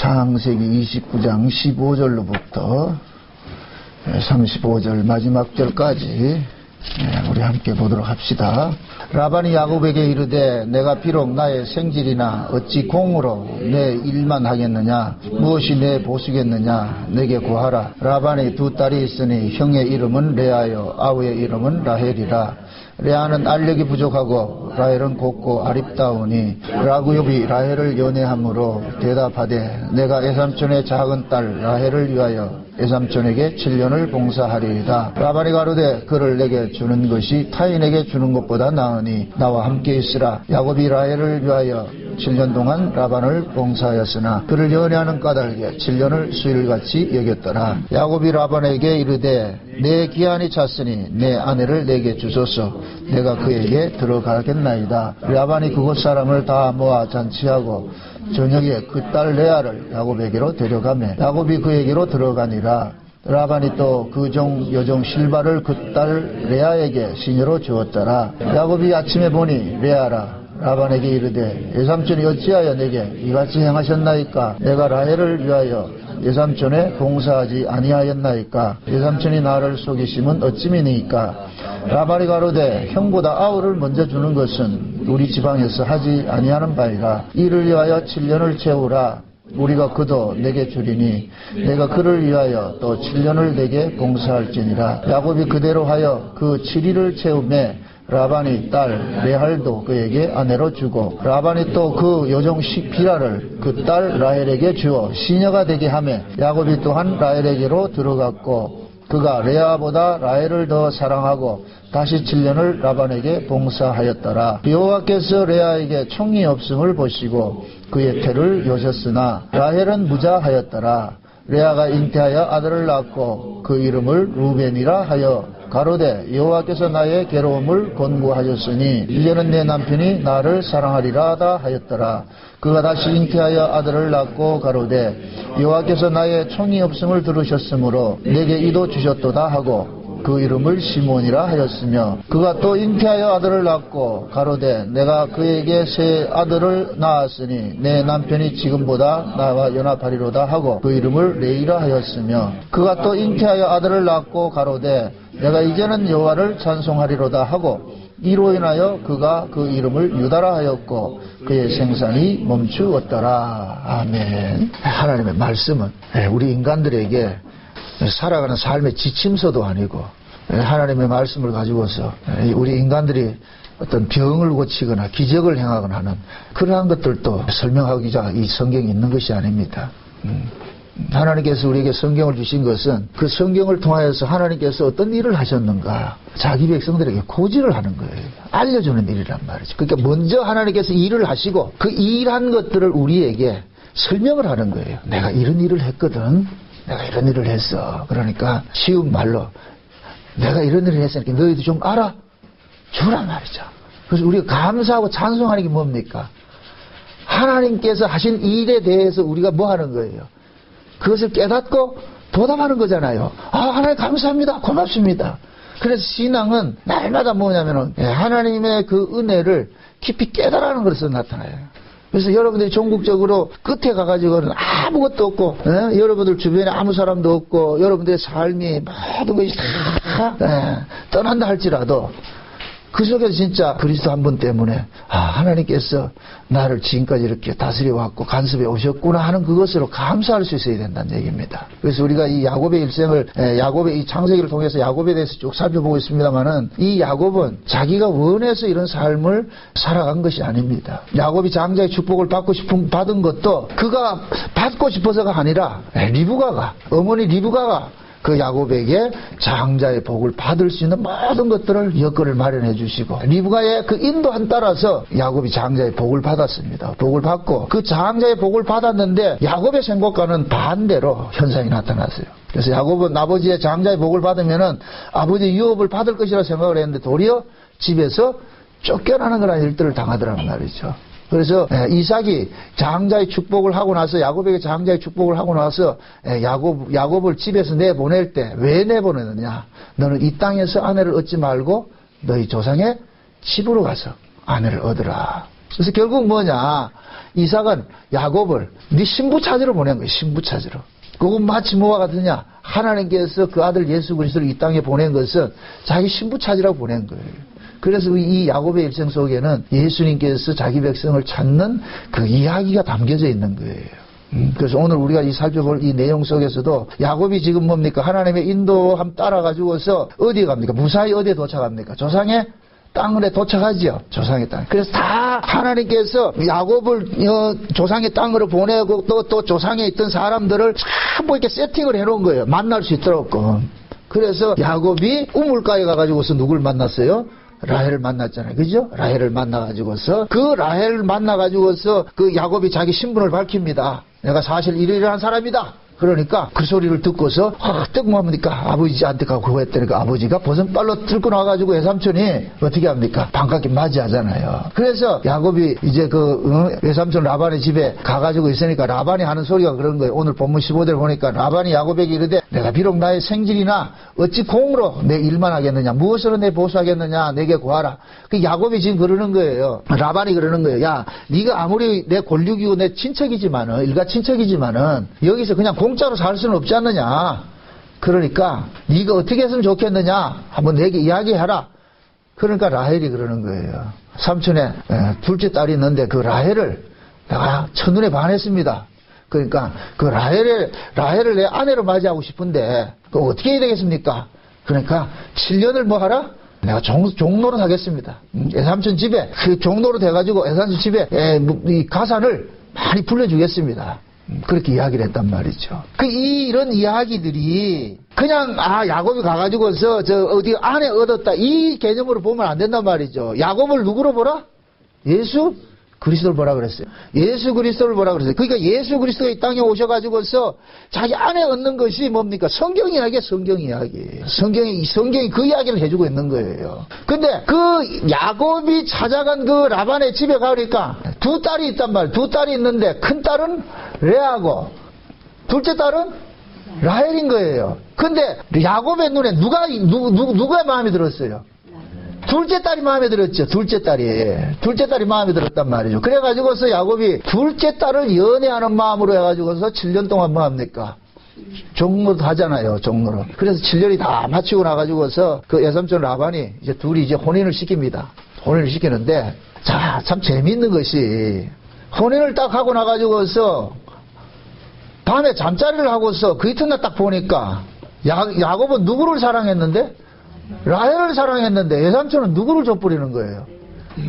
창세기 29장 15절로부터 35절 마지막 절까지 우리 함께 보도록 합시다. 라반이 야곱에게 이르되 내가 비록 나의 생질이나 어찌 공으로 내 일만 하겠느냐, 무엇이 내 보수겠느냐, 내게 구하라. 라반이 두 딸이 있으니 형의 이름은 레아요 아우의 이름은 라헬이라. 레아는 알력이 부족하고 라헬은 곱고 아립다우니 라구엽이 라헬을 연애함으로 대답하되 내가 에삼촌의 작은 딸 라헬을 위하여 에삼촌에게 7년을 봉사하리이다. 라반이 가로되 그를 내게 주는 것이 타인에게 주는 것보다 나으니 나와 함께 있으라. 야곱이 라헬을 위하여 7년 동안 라반을 봉사하였으나 그를 연애하는 까닭에 7년을 수일같이 여겼더라. 야곱이 라반에게 이르되 내 기한이 찼으니 내 아내를 내게 주소서. 내가 그에게 들어가겠나이다. 라반이 그곳 사람을 다 모아 잔치하고 저녁에 그 딸 레아를 야곱에게로 데려가매 야곱이 그에게로 들어가니라. 라반이 또 그 여종 실바를 그 딸 레아에게 시녀로 주었더라. 야곱이 아침에 보니 레아라. 라반에게 이르되 예삼촌이 어찌하여 내게 이같이 행하셨나이까? 내가 라헬을 위하여 예삼촌에 봉사하지 아니하였나이까? 예삼촌이 나를 속이심은 어찌미니이까? 라반이 가로되 형보다 아우를 먼저 주는 것은 우리 지방에서 하지 아니하는 바이라. 이를 위하여 7년을 채우라. 우리가 그도 내게 주리니 내가 그를 위하여 또 7년을 내게 봉사할지니라. 야곱이 그대로 하여 그 7일을 채우매 라반이 딸 레할도 그에게 아내로 주고 라반이 또 그 여종 빌하를 그 딸 라헬에게 주어 시녀가 되게 하며 야곱이 또한 라헬에게로 들어갔고 그가 레아보다 라헬을 더 사랑하고 다시 7년을 라반에게 봉사하였더라. 여호와께서 레아에게 총이 없음을 보시고 그의 태를 여셨으나 라헬은 무자하였더라. 레아가 잉태하여 아들을 낳고 그 이름을 루벤이라 하여 가로되 여호와께서 나의 괴로움을 권고하셨으니 이제는 내 남편이 나를 사랑하리라다 하였더라. 그가 다시 잉태하여 아들을 낳고 가로되 여호와께서 나의 총이 없음을 들으셨으므로 내게 이도 주셨도다 하고 그 이름을 시몬이라 하였으며 그가 또 잉태하여 아들을 낳고 가로되 내가 그에게 새 아들을 낳았으니 내 남편이 지금보다 나와 연합하리로다 하고 그 이름을 레이라 하였으며 그가 또 잉태하여 아들을 낳고 가로되 내가 이제는 여호와를 찬송하리로다 하고 이로 인하여 그가 그 이름을 유다라 하였고 그의 생산이 멈추었더라. 아멘. 하나님의 말씀은 우리 인간들에게 살아가는 삶의 지침서도 아니고 하나님의 말씀을 가지고서 우리 인간들이 어떤 병을 고치거나 기적을 행하거나 하는 그러한 것들도 설명하기자 이 성경이 있는 것이 아닙니다. 하나님께서 우리에게 성경을 주신 것은 그 성경을 통하여서 하나님께서 어떤 일을 하셨는가 자기 백성들에게 고지를 하는 거예요. 알려주는 일이란 말이죠. 그러니까 먼저 하나님께서 일을 하시고 그 일한 것들을 우리에게 설명을 하는 거예요. 내가 이런 일을 했거든. 내가 이런 일을 했어. 그러니까 쉬운 말로 내가 이런 일을 했으니까 너희도 좀 알아 주란 말이죠. 그래서 우리가 감사하고 찬송하는 게 뭡니까? 하나님께서 하신 일에 대해서 우리가 뭐 하는 거예요? 그것을 깨닫고 보답하는 거잖아요. 아, 하나님 감사합니다. 고맙습니다. 그래서 신앙은 날마다 뭐냐면은 하나님의 그 은혜를 깊이 깨달아는 것에서 나타나요. 그래서 여러분들이 전국적으로 끝에 가가지고는 아무것도 없고, 여러분들 주변에 아무 사람도 없고, 여러분들의 삶이 모든 것이 다 떠난다 할지라도, 그 속에서 진짜 그리스도 한 분 때문에, 하나님께서 나를 지금까지 이렇게 다스려 왔고, 간섭해 오셨구나 하는 그것으로 감사할 수 있어야 된다는 얘기입니다. 그래서 우리가 이 야곱의 일생을, 야곱의 이 창세기를 통해서 야곱에 대해서 쭉 살펴보고 있습니다만은, 이 야곱은 자기가 원해서 이런 삶을 살아간 것이 아닙니다. 야곱이 장자의 축복을 받은 것도 그가 받고 싶어서가 아니라, 어머니 리브가가 그 야곱에게 장자의 복을 받을 수 있는 모든 것들을 여건을 마련해 주시고 리브가의 그 인도한 따라서 야곱이 장자의 복을 받았습니다. 복을 받고 그 장자의 복을 받았는데 야곱의 생각과는 반대로 현상이 나타났어요. 그래서 야곱은 아버지의 장자의 복을 받으면은 아버지의 유업을 받을 것이라 생각을 했는데 도리어 집에서 쫓겨나는 그런 일들을 당하더란 말이죠. 그래서 이삭이 장자의 축복을 하고 나서 야곱에게 장자의 축복을 하고 나서 야곱을 집에서 내보낼 때 왜 내보내느냐? 너는 이 땅에서 아내를 얻지 말고 너희 조상의 집으로 가서 아내를 얻으라. 그래서 결국 뭐냐, 이삭은 야곱을 네 신부 찾으러 보낸 거예요. 신부 찾으러. 그건 마치 뭐와 같으냐, 하나님께서 그 아들 예수 그리스도를 이 땅에 보낸 것은 자기 신부 찾으라고 보낸 거예요. 그래서 이 야곱의 일생 속에는 예수님께서 자기 백성을 찾는 그 이야기가 담겨져 있는 거예요. 그래서 오늘 우리가 이 살펴볼 이 내용 속에서도 야곱이 지금 뭡니까? 하나님의 인도함 따라가지고서 어디에 갑니까? 무사히 어디에 도착합니까? 조상의 땅에 도착하지요. 조상의 땅. 그래서 다 하나님께서 야곱을 조상의 땅으로 보내고 또 조상에 있던 사람들을 전부 이렇게 세팅을 해놓은 거예요. 만날 수 있도록. 그래서 야곱이 우물가에 가가지고서 누굴 만났어요? 라헬을 만났잖아요. 그죠? 라헬을 만나가지고서 그 라헬을 만나가지고서 그 야곱이 자기 신분을 밝힙니다. 내가 사실 이러이러한 사람이다. 그러니까 그 소리를 듣고서 떡 뭡니까? 아버지한테 가고 했더니까 아버지가 버선발로 들고 나와가지고 외삼촌이 어떻게 합니까? 반갑게 맞이하잖아요. 그래서 야곱이 이제 그 외삼촌 라반의 집에 가가지고 있으니까 라반이 하는 소리가 그런 거예요. 오늘 본문 15절을 보니까 라반이 야곱에게 이르되 내가 비록 나의 생질이나 어찌 공으로 내 일만 하겠느냐, 무엇으로 내 보수하겠느냐, 내게 구하라. 그 야곱이 지금 그러는 거예요. 라반이 그러는 거예요. 야, 네가 아무리 내 골육이고 내 친척이지만은, 일가 친척이지만은 여기서 그냥 공짜로 살 수는 없지 않느냐. 그러니까 네가 어떻게 했으면 좋겠느냐, 한번 내게 이야기해라. 그러니까 라헬이 그러는 거예요. 삼촌의 둘째 딸이 있는데 그 라헬을 내가 첫눈에 반했습니다. 그러니까 그 라헬을 내 아내로 맞이하고 싶은데 그거 어떻게 해야 되겠습니까? 그러니까 7년을 뭐 하라? 내가 종로로 하겠습니다. 애삼촌 집에 그 종로로 돼가지고 애삼촌 집에 이 가산을 많이 불려주겠습니다. 그렇게 이야기를 했단 말이죠. 이런 이야기들이 그냥 야곱이 가가지고서 어디 안에 얻었다 이 개념으로 보면 안 된단 말이죠. 야곱을 누구로 보라? 예수 그리스도를 보라 그랬어요. 예수 그리스도를 보라 그랬어요. 그러니까 예수 그리스도가 이 땅에 오셔가지고서 자기 안에 얻는 것이 뭡니까? 성경 이야기야, 성경 이야기. 성경이 그 이야기를 해주고 있는 거예요. 근데 그 야곱이 찾아간 그 라반의 집에 가니까 두 딸이 있단 말이에요. 두 딸이 있는데 큰 딸은 레아고 둘째 딸은 라헬인 거예요. 근데 야곱의 눈에 누가 마음에 들었어요? 둘째 딸이 마음에 들었죠. 둘째 딸이 마음에 들었단 말이죠. 그래가지고서 야곱이 둘째 딸을 연애하는 마음으로 해가지고서 7년 동안 뭐 합니까? 종로도 하잖아요. 종로로. 그래서 7년이 다 마치고 나가지고서 그 외삼촌 라반이 이제 둘이 이제 혼인을 시킵니다. 혼인을 시키는데 자, 참 재미있는 것이 혼인을 딱 하고 나가지고서 밤에 잠자리를 하고서 그 이튿날 딱 보니까 야곱은 누구를 사랑했는데? 라헬을 사랑했는데 외삼촌은 누구를 족부리는 거예요?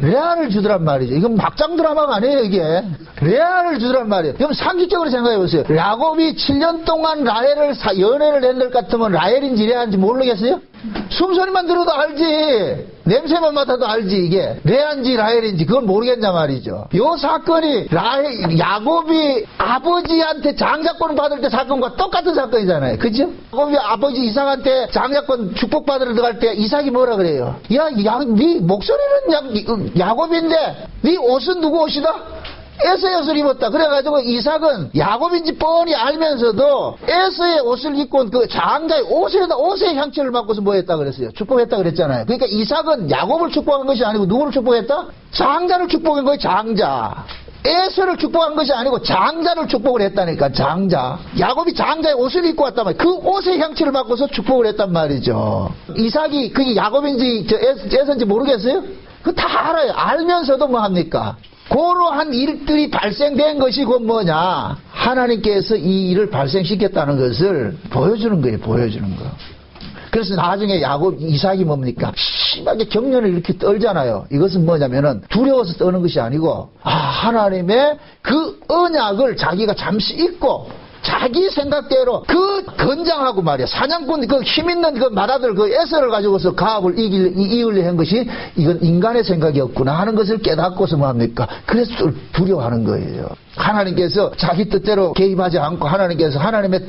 레아를 주더란 말이죠. 이건 막장 드라마가 아니에요, 이게. 레아를 주더란 말이에요. 그럼 상식적으로 생각해 보세요. 야곱이 7년 동안 라헬을 연애를 했을 것 같으면 라헬인지 레아인지 모르겠어요? 숨소리만 들어도 알지. 냄새만 맡아도 알지, 이게. 레아인지 라헬인지 그건 모르겠냐 말이죠. 요 사건이 야곱이 아버지한테 장자권을 받을 때 사건과 똑같은 사건이잖아요. 그죠? 야곱이 아버지 이삭한테 장자권 축복받으러 들어갈 때 이삭이 뭐라 그래요? 야, 네 목소리는 야곱인데 네 옷은 누구 옷이다? 에서의 옷을 입었다. 그래가지고 이삭은 야곱인지 뻔히 알면서도 에서의 옷을 입고 그 장자의 옷의 향취를 맡고서 뭐 했다 그랬어요? 축복했다 그랬잖아요. 그러니까 이삭은 야곱을 축복한 것이 아니고 누구를 축복했다? 장자를 축복한 거예요. 장자. 에서를 축복한 것이 아니고 장자를 축복을 했다니까. 장자. 야곱이 장자의 옷을 입고 왔단 말이에요. 그 옷의 향취를 맡고서 축복을 했단 말이죠. 이삭이 그게 야곱인지 에서인지 모르겠어요? 그거 다 알아요. 알면서도 뭐 합니까? 그러한 일들이 발생된 것이 곧 뭐냐? 하나님께서 이 일을 발생시켰다는 것을 보여주는 거예요. 보여주는 거. 그래서 나중에 이삭이 뭡니까? 심하게 경련을 이렇게 떨잖아요. 이것은 뭐냐면은 두려워서 떠는 것이 아니고 하나님의 그 언약을 자기가 잠시 잊고 자기 생각대로 그 건장하고 말이야. 사냥꾼 그 힘있는 그 마다들 그 에서를 가지고서 가압을 이으려 한 것이 이건 인간의 생각이었구나 하는 것을 깨닫고서 뭐 합니까? 그래서 두려워하는 거예요. 하나님께서 자기 뜻대로 개입하지 않고 하나님께서 하나님의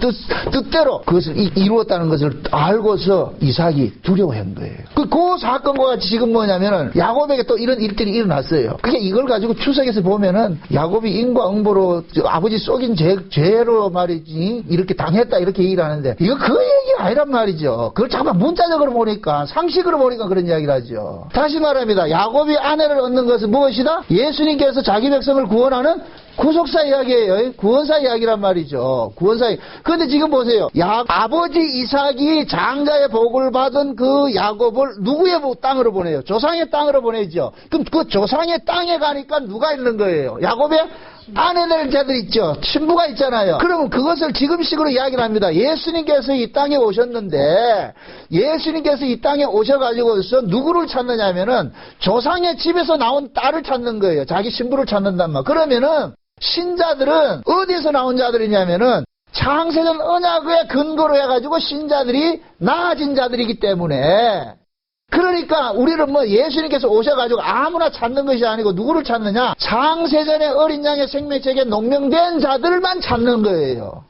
뜻대로 그것을 이루었다는 것을 알고서 이삭이 두려워한 거예요. 그 사건과 같이 지금 뭐냐면은 야곱에게 또 이런 일들이 일어났어요. 그게 이걸 가지고 추석에서 보면은 야곱이 인과응보로 아버지 속인 죄로 말이지 이렇게 당했다 이렇게 얘기를 하는데 이거 그 얘기가 아니란 말이죠. 그걸 잠깐 문자적으로 보니까 상식으로 보니까 그런 이야기를 하죠. 다시 말합니다. 야곱이 아내를 얻는 것은 무엇이다? 예수님께서 자기 백성을 구원하는 구속사 이야기예요. 구원사 이야기란 말이죠. 구원사. 그런데 지금 보세요. 아버지 이삭이 장자의 복을 받은 그 야곱을 누구의 땅으로 보내요? 조상의 땅으로 보내죠. 그럼 그 조상의 땅에 가니까 누가 있는 거예요? 야곱의 아내 될 자들 있죠. 친부가 있잖아요. 그러면 그것을 지금식으로 이야기를 합니다. 예수님께서 이 땅에 오셨는데 예수님께서 이 땅에 오셔가지고서 누구를 찾느냐면은 조상의 집에서 나온 딸을 찾는 거예요. 자기 신부를 찾는단 말. 그러면은 신자들은 어디에서 나온 자들이냐면은 창세전 언약의 근거로 해가지고 신자들이 나아진 자들이기 때문에 그러니까 우리는 뭐 예수님께서 오셔가지고 아무나 찾는 것이 아니고 누구를 찾느냐? 창세전의 어린 양의 생명책에 농명된 자들만 찾는 거예요.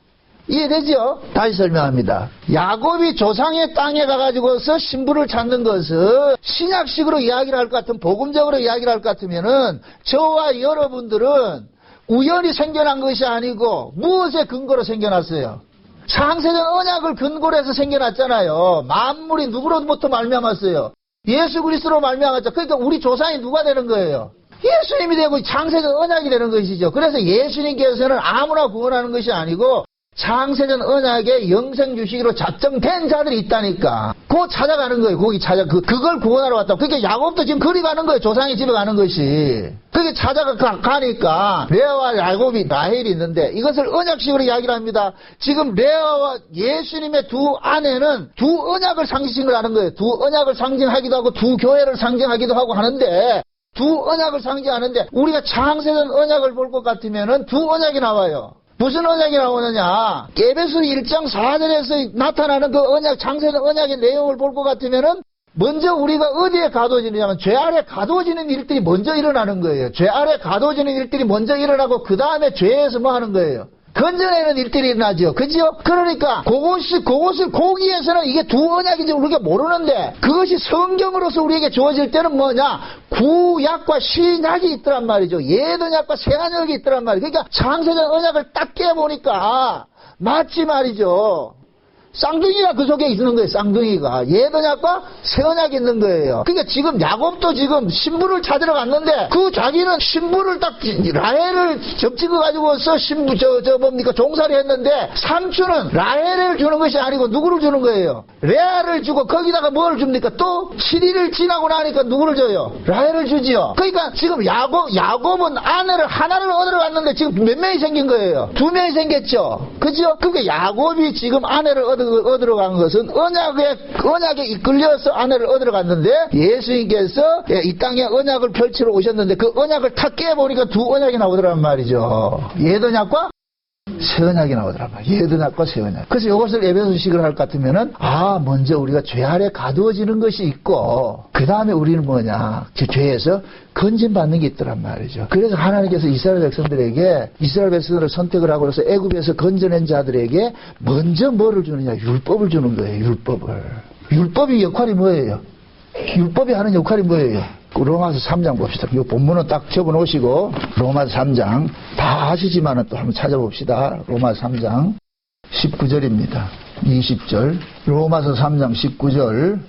이해되죠? 다시 설명합니다. 야곱이 조상의 땅에 가가지고서 신부를 찾는 것을 신약식으로 이야기를 할 것 같으면 복음적으로 이야기를 할 것 같으면은 저와 여러분들은 우연히 생겨난 것이 아니고 무엇에 근거로 생겨났어요? 창세전 언약을 근거로 해서 생겨났잖아요. 만물이 누구로부터 말미암았어요? 예수 그리스도로 말미암았죠. 그러니까 우리 조상이 누가 되는 거예요? 예수님이 되고 창세전 언약이 되는 것이죠. 그래서 예수님께서는 아무나 구원하는 것이 아니고 창세전 언약의 영생 주시기로 작정된 자들이 있다니까. 그거 찾아가는 거예요. 거기 그걸 구원하러 왔다. 그러니까 야곱도 지금 그리 가는 거예요. 조상의 집에 가는 것이. 그게 찾아가니까 레아와 야곱이 라헬이 있는데 이것을 언약식으로 이야기를 합니다. 지금 레아와 예수님의 두 아내는 두 언약을 상징을 하는 거예요. 두 언약을 상징하기도 하고 두 교회를 상징하기도 하고 하는데 두 언약을 상징하는데 우리가 창세전 언약을 볼 것 같으면은 두 언약이 나와요. 무슨 언약이 나오느냐? 에베소 1장 4절에서 나타나는 그 언약, 창세전 언약의 내용을 볼 것 같으면은 먼저 우리가 어디에 가둬지느냐면 죄 아래 가둬지는 일들이 먼저 일어나는 거예요. 죄 아래 가둬지는 일들이 먼저 일어나고 그 다음에 죄에서 뭐 하는 거예요? 건져내는 일들이 일어나죠. 그죠? 그러니까 그것을 거기에서는 이게 두 언약인지 우리가 모르는데 그것이 성경으로서 우리에게 주어질 때는 뭐냐? 구약과 신약이 있더란 말이죠. 옛 언약과 새 언약이 있더란 말이에요. 그러니까 창세전 언약을 딱 깨보니까 마치 말이죠. 쌍둥이가 그 속에 있는 거예요. 쌍둥이가. 옛 언약과 새 언약이 있는 거예요. 그러니까 지금 야곱도 지금 신부를 찾으러 갔는데 그 자기는 신부를 딱 라헬을 접찍어 가지고서 신부 뭡니까 종살이 했는데 삼촌은 라헬을 주는 것이 아니고 누구를 주는 거예요? 레아를 주고 거기다가 뭘 줍니까? 또 7일을 지나고 나니까 누구를 줘요? 라헬을 주지요. 그러니까 지금 야곱은 아내를 하나를 얻으러 갔는데 지금 몇 명이 생긴 거예요? 2명이 생겼죠. 그죠? 그러니까 야곱이 지금 아내를 얻으러 간 것은 언약에 이끌려서 아내를 얻으러 갔는데 예수님께서 이 땅에 언약을 펼치러 오셨는데 그 언약을 탁 깨보니까 두 언약이 나오더란 말이죠. 옛 언약과 새 언약이 나오더란 말이에요. 옛 언약과 새 언약. 그래서 이것을 에베소식으로 할 것 같으면은 먼저 우리가 죄 아래 가두어지는 것이 있고 그 다음에 우리는 뭐냐? 죄에서 건진받는 게 있더란 말이죠. 그래서 하나님께서 이스라엘 백성들을 선택을 하고 그래서 애굽에서 건져낸 자들에게 먼저 뭐를 주느냐? 율법을 주는 거예요. 율법이 역할이 뭐예요? 율법이 하는 역할이 뭐예요? 로마서 3장 봅시다. 이 본문은 딱 접어놓으시고 로마서 3장 다 아시지만은 또 한번 찾아봅시다. 로마서 3장 19절입니다. 20절. 로마서 3장 19절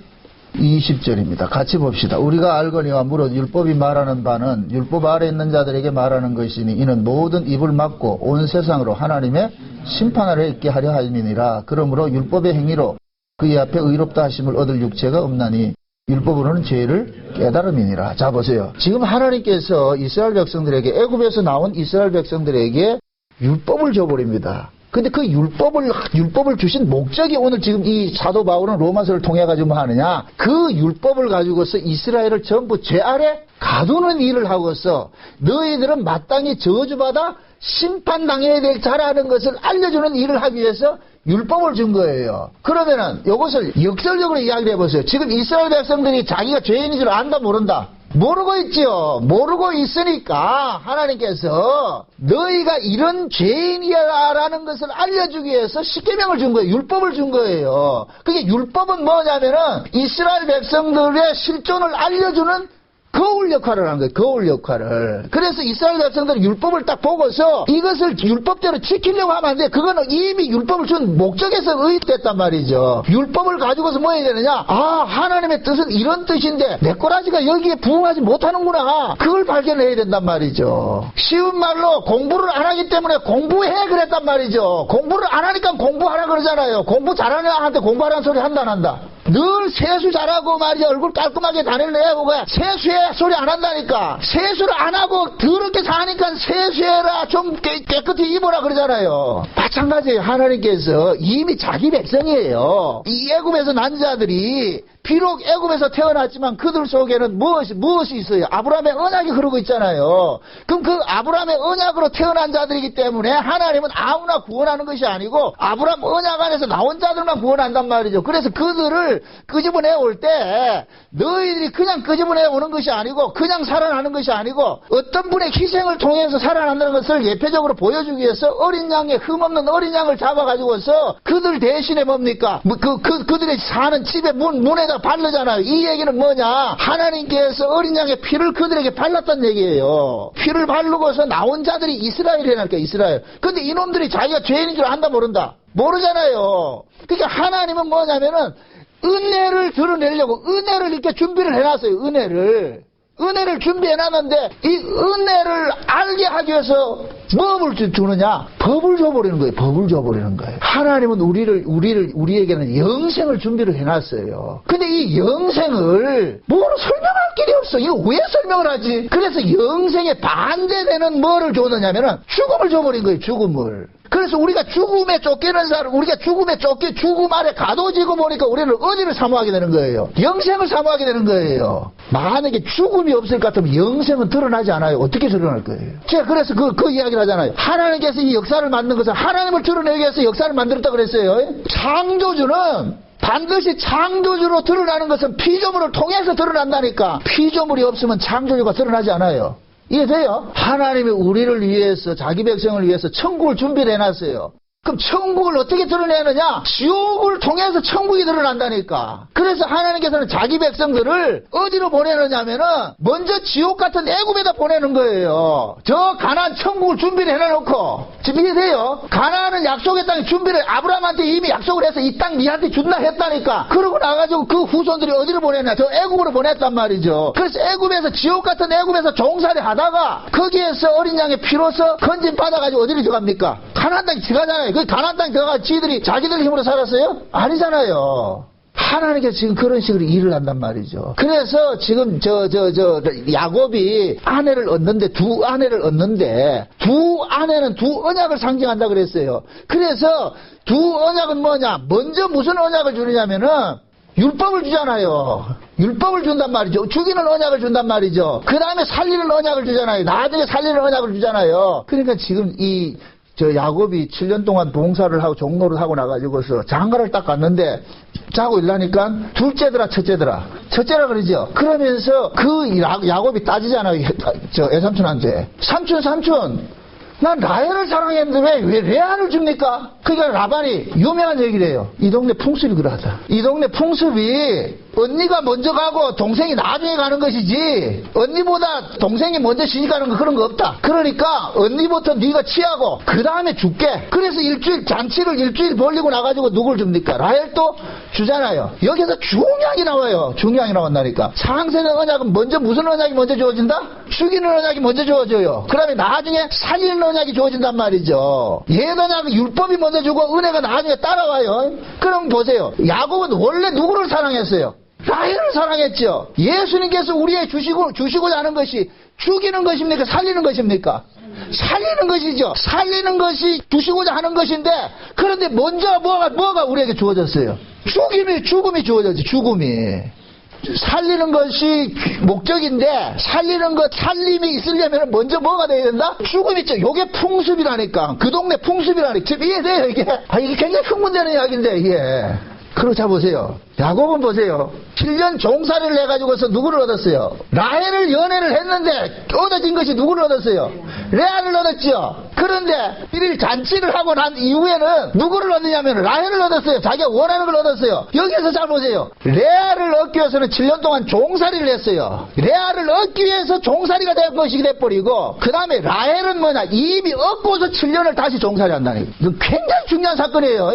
20절입니다. 같이 봅시다. 우리가 알거니와 무릇 율법이 말하는 바는 율법 아래 있는 자들에게 말하는 것이니 이는 모든 입을 막고 온 세상으로 하나님의 심판 아래 있게 하려 함이니라. 그러므로 율법의 행위로 그의 앞에 의롭다 하심을 얻을 육체가 없나니 율법으로는 죄를 깨달음이니라. 자 보세요. 지금 하나님께서 이스라엘 백성들에게 애굽에서 나온 이스라엘 백성들에게 율법을 줘버립니다. 근데 그 율법을 주신 목적이 오늘 지금 이 사도 바울은 로마서를 통해 가지고 뭐 하느냐? 그 율법을 가지고서 이스라엘을 전부 죄 아래 가두는 일을 하고서 너희들은 마땅히 저주받아 심판당해야 될 자라는 것을 알려주는 일을 하기 위해서 율법을 준 거예요. 그러면은 이것을 역설적으로 이야기를 해보세요. 지금 이스라엘 백성들이 자기가 죄인인 줄 안다 모른다? 모르고 있죠. 모르고 있으니까 하나님께서 너희가 이런 죄인이라는 것을 알려주기 위해서 십계명을 준 거예요. 율법을 준 거예요. 그게 율법은 뭐냐면은 이스라엘 백성들의 실존을 알려주는 거울 역할을 한 거예요. 거울 역할을. 그래서 이스라엘 백성들은 율법을 딱 보고서 이것을 율법대로 지키려고 하면 안 돼. 그거는 이미 율법을 준 목적에서 의했단 말이죠. 율법을 가지고서 뭐 해야 되느냐? 아, 하나님의 뜻은 이런 뜻인데 내 꼬라지가 여기에 부응하지 못하는구나. 그걸 발견해야 된단 말이죠. 쉬운 말로 공부를 안 하기 때문에 공부해 그랬단 말이죠. 공부를 안 하니까 공부하라 그러잖아요. 공부 잘하는 애한테 공부하라는 소리 한다 안 한다? 늘 세수 잘하고 말이야 얼굴 깔끔하게 다니는 애하고 세수해 소리 안 한다니까. 세수를 안 하고 더럽게 사니까 세수해라 좀 깨끗이 입어라 그러잖아요. 마찬가지예요. 하나님께서 이미 자기 백성이에요. 이 애굽에서 난 자들이 비록 애굽에서 태어났지만 그들 속에는 무엇이 있어요? 아브라함의 언약이 흐르고 있잖아요. 그럼 그 아브라함의 언약으로 태어난 자들이기 때문에 하나님은 아무나 구원하는 것이 아니고 아브라함 언약 안에서 나온 자들만 구원한단 말이죠. 그래서 그들을 끄집어내 올 때 너희들이 그냥 끄집어내 오는 것이 아니고 그냥 살아나는 것이 아니고 어떤 분의 희생을 통해서 살아난다는 것을 예표적으로 보여주기 위해서 어린 양의 흠없는 어린 양을 잡아가지고서 그들 대신에 뭡니까? 그들의 사는 집의 문에다 바르잖아요. 이 얘기는 뭐냐? 하나님께서 어린 양의 피를 그들에게 발랐단 얘기예요. 피를 바르고서 나온 자들이 이스라엘이라니까, 이스라엘. 근데 이놈들이 자기가 죄인인 줄 안다 모른다? 모르잖아요. 그러니까 하나님은 뭐냐면은 은혜를 드러내려고 은혜를 이렇게 준비를 해놨어요. 은혜를 준비해놨는데 이 은혜를 알게 하기 위해서 법을 주느냐? 법을 줘버리는 거예요. 법을 줘버리는 거예요. 하나님은 우리에게는 영생을 준비를 해놨어요. 근데 이 영생을 뭐로 설명할 길이 없어. 이거 왜 설명을 하지? 그래서 영생에 반대되는 뭐를 줬느냐면은 죽음을 줘버린 거예요. 죽음을. 그래서 우리가 죽음에 쫓기는 사람, 우리가 죽음에 죽음 아래 가둬지고 보니까 우리는 어디를 사모하게 되는 거예요? 영생을 사모하게 되는 거예요. 만약에 죽음이 없을 것 같으면 영생은 드러나지 않아요. 어떻게 드러날 거예요? 제가 그래서 그 이야기를 하잖아요. 하나님께서 이 역사를 만든 것은 하나님을 드러내기 위해서 역사를 만들었다고 그랬어요. 창조주는 반드시 창조주로 드러나는 것은 피조물을 통해서 드러난다니까. 피조물이 없으면 창조주가 드러나지 않아요. 이해돼요? 하나님이 우리를 위해서 자기 백성을 위해서 천국을 준비를 해놨어요. 그럼 천국을 어떻게 드러내느냐? 지옥을 통해서 천국이 드러난다니까. 그래서 하나님께서는 자기 백성들을 어디로 보내느냐면은 먼저 지옥 같은 애굽에다 보내는 거예요. 저 가나안 천국을 준비를 해놔놓고. 지금 이해돼요? 가나안은 약속의 땅에 준비를 아브라함한테 이미 약속을 해서 이 땅 니한테 준다 했다니까. 그러고 나가지고 그 후손들이 어디로 보냈냐? 저 애굽으로 보냈단 말이죠. 그래서 애굽에서 지옥 같은 애굽에서 종살이 하다가 거기에서 어린 양의 피로서 건진 받아가지고 어디로 들어갑니까? 가나안 땅에 들어가잖아요. 그 가나안 땅에 들어가 지들이 자기들 힘으로 살았어요? 아니잖아요. 하나님께서 지금 그런 식으로 일을 한단 말이죠. 그래서 지금 야곱이 아내를 얻는데 두 아내는 두 언약을 상징한다 그랬어요. 그래서 두 언약은 뭐냐? 먼저 무슨 언약을 주느냐면은 율법을 주잖아요. 율법을 준단 말이죠. 죽이는 언약을 준단 말이죠. 그 다음에 살리는 언약을 주잖아요. 나중에 살리는 언약을 주잖아요. 그러니까 지금 야곱이 7년 동안 봉사를 하고 종로를 하고 나가지고서 장가를 딱 갔는데 자고 일하니까 둘째더라 첫째라 그러죠. 그러면서 야곱이 따지잖아요. 애삼촌한테. 삼촌 난 라헬을 사랑했는데 왜 레아를 줍니까? 그러니까 라반이 유명한 얘기를 해요. 이 동네 풍습이 그러하다. 이 동네 풍습이 언니가 먼저 가고 동생이 나중에 가는 것이지 언니보다 동생이 먼저 시집가는 거 그런 거 없다. 그러니까 언니부터 네가 취하고 그 다음에 줄게. 그래서 잔치를 일주일 벌리고 나가지고 누굴 줍니까? 라헬도 주잖아요. 여기서 중요하게 나와요. 중요하게 나온다니까. 상세는 언약은 먼저 무슨 언약이 먼저 주어진다? 죽이는 언약이 먼저 주어져요. 그 다음에 나중에 살리는 언약이 주어진단 말이죠. 옛 언약은 율법이 먼저 주고 은혜가 나중에 따라와요. 그럼 보세요. 야곱은 원래 누구를 사랑했어요? 라헬을 사랑했죠. 예수님께서 우리에게 주시고자 하는 것이 죽이는 것입니까? 살리는 것입니까? 살리는 것이죠. 살리는 것이 주시고자 하는 것인데 그런데 먼저 뭐가 우리에게 주어졌어요? 죽음이 주어졌지. 죽음이. 살리는 것이 목적인데 살림이 있으려면 먼저 뭐가 돼야 된다? 죽음이 있죠. 요게 풍습이라니까. 그 동네 풍습이라니까. 지금 이해돼요 이게? 이게 굉장히 흥분되는 이야기인데 이게. 그렇자 보세요. 야곱은 보세요. 7년 종살이를 해가지고서 누구를 얻었어요? 라헬을 연애를 했는데 얻어진 것이 누구를 얻었어요? 레아를 얻었죠. 그런데 1일 잔치를 하고 난 이후에는 누구를 얻느냐면 라헬을 얻었어요. 자기가 원하는 걸 얻었어요. 여기서 잘 보세요. 레아를 얻기 위해서는 7년 동안 종살이를 했어요. 레아를 얻기 위해서 종살이가 된 것이 돼버리고, 그 다음에 라헬은 뭐냐, 이미 얻고서 7년을 다시 종살이 한다는, 이거 굉장히 중요한 사건이에요.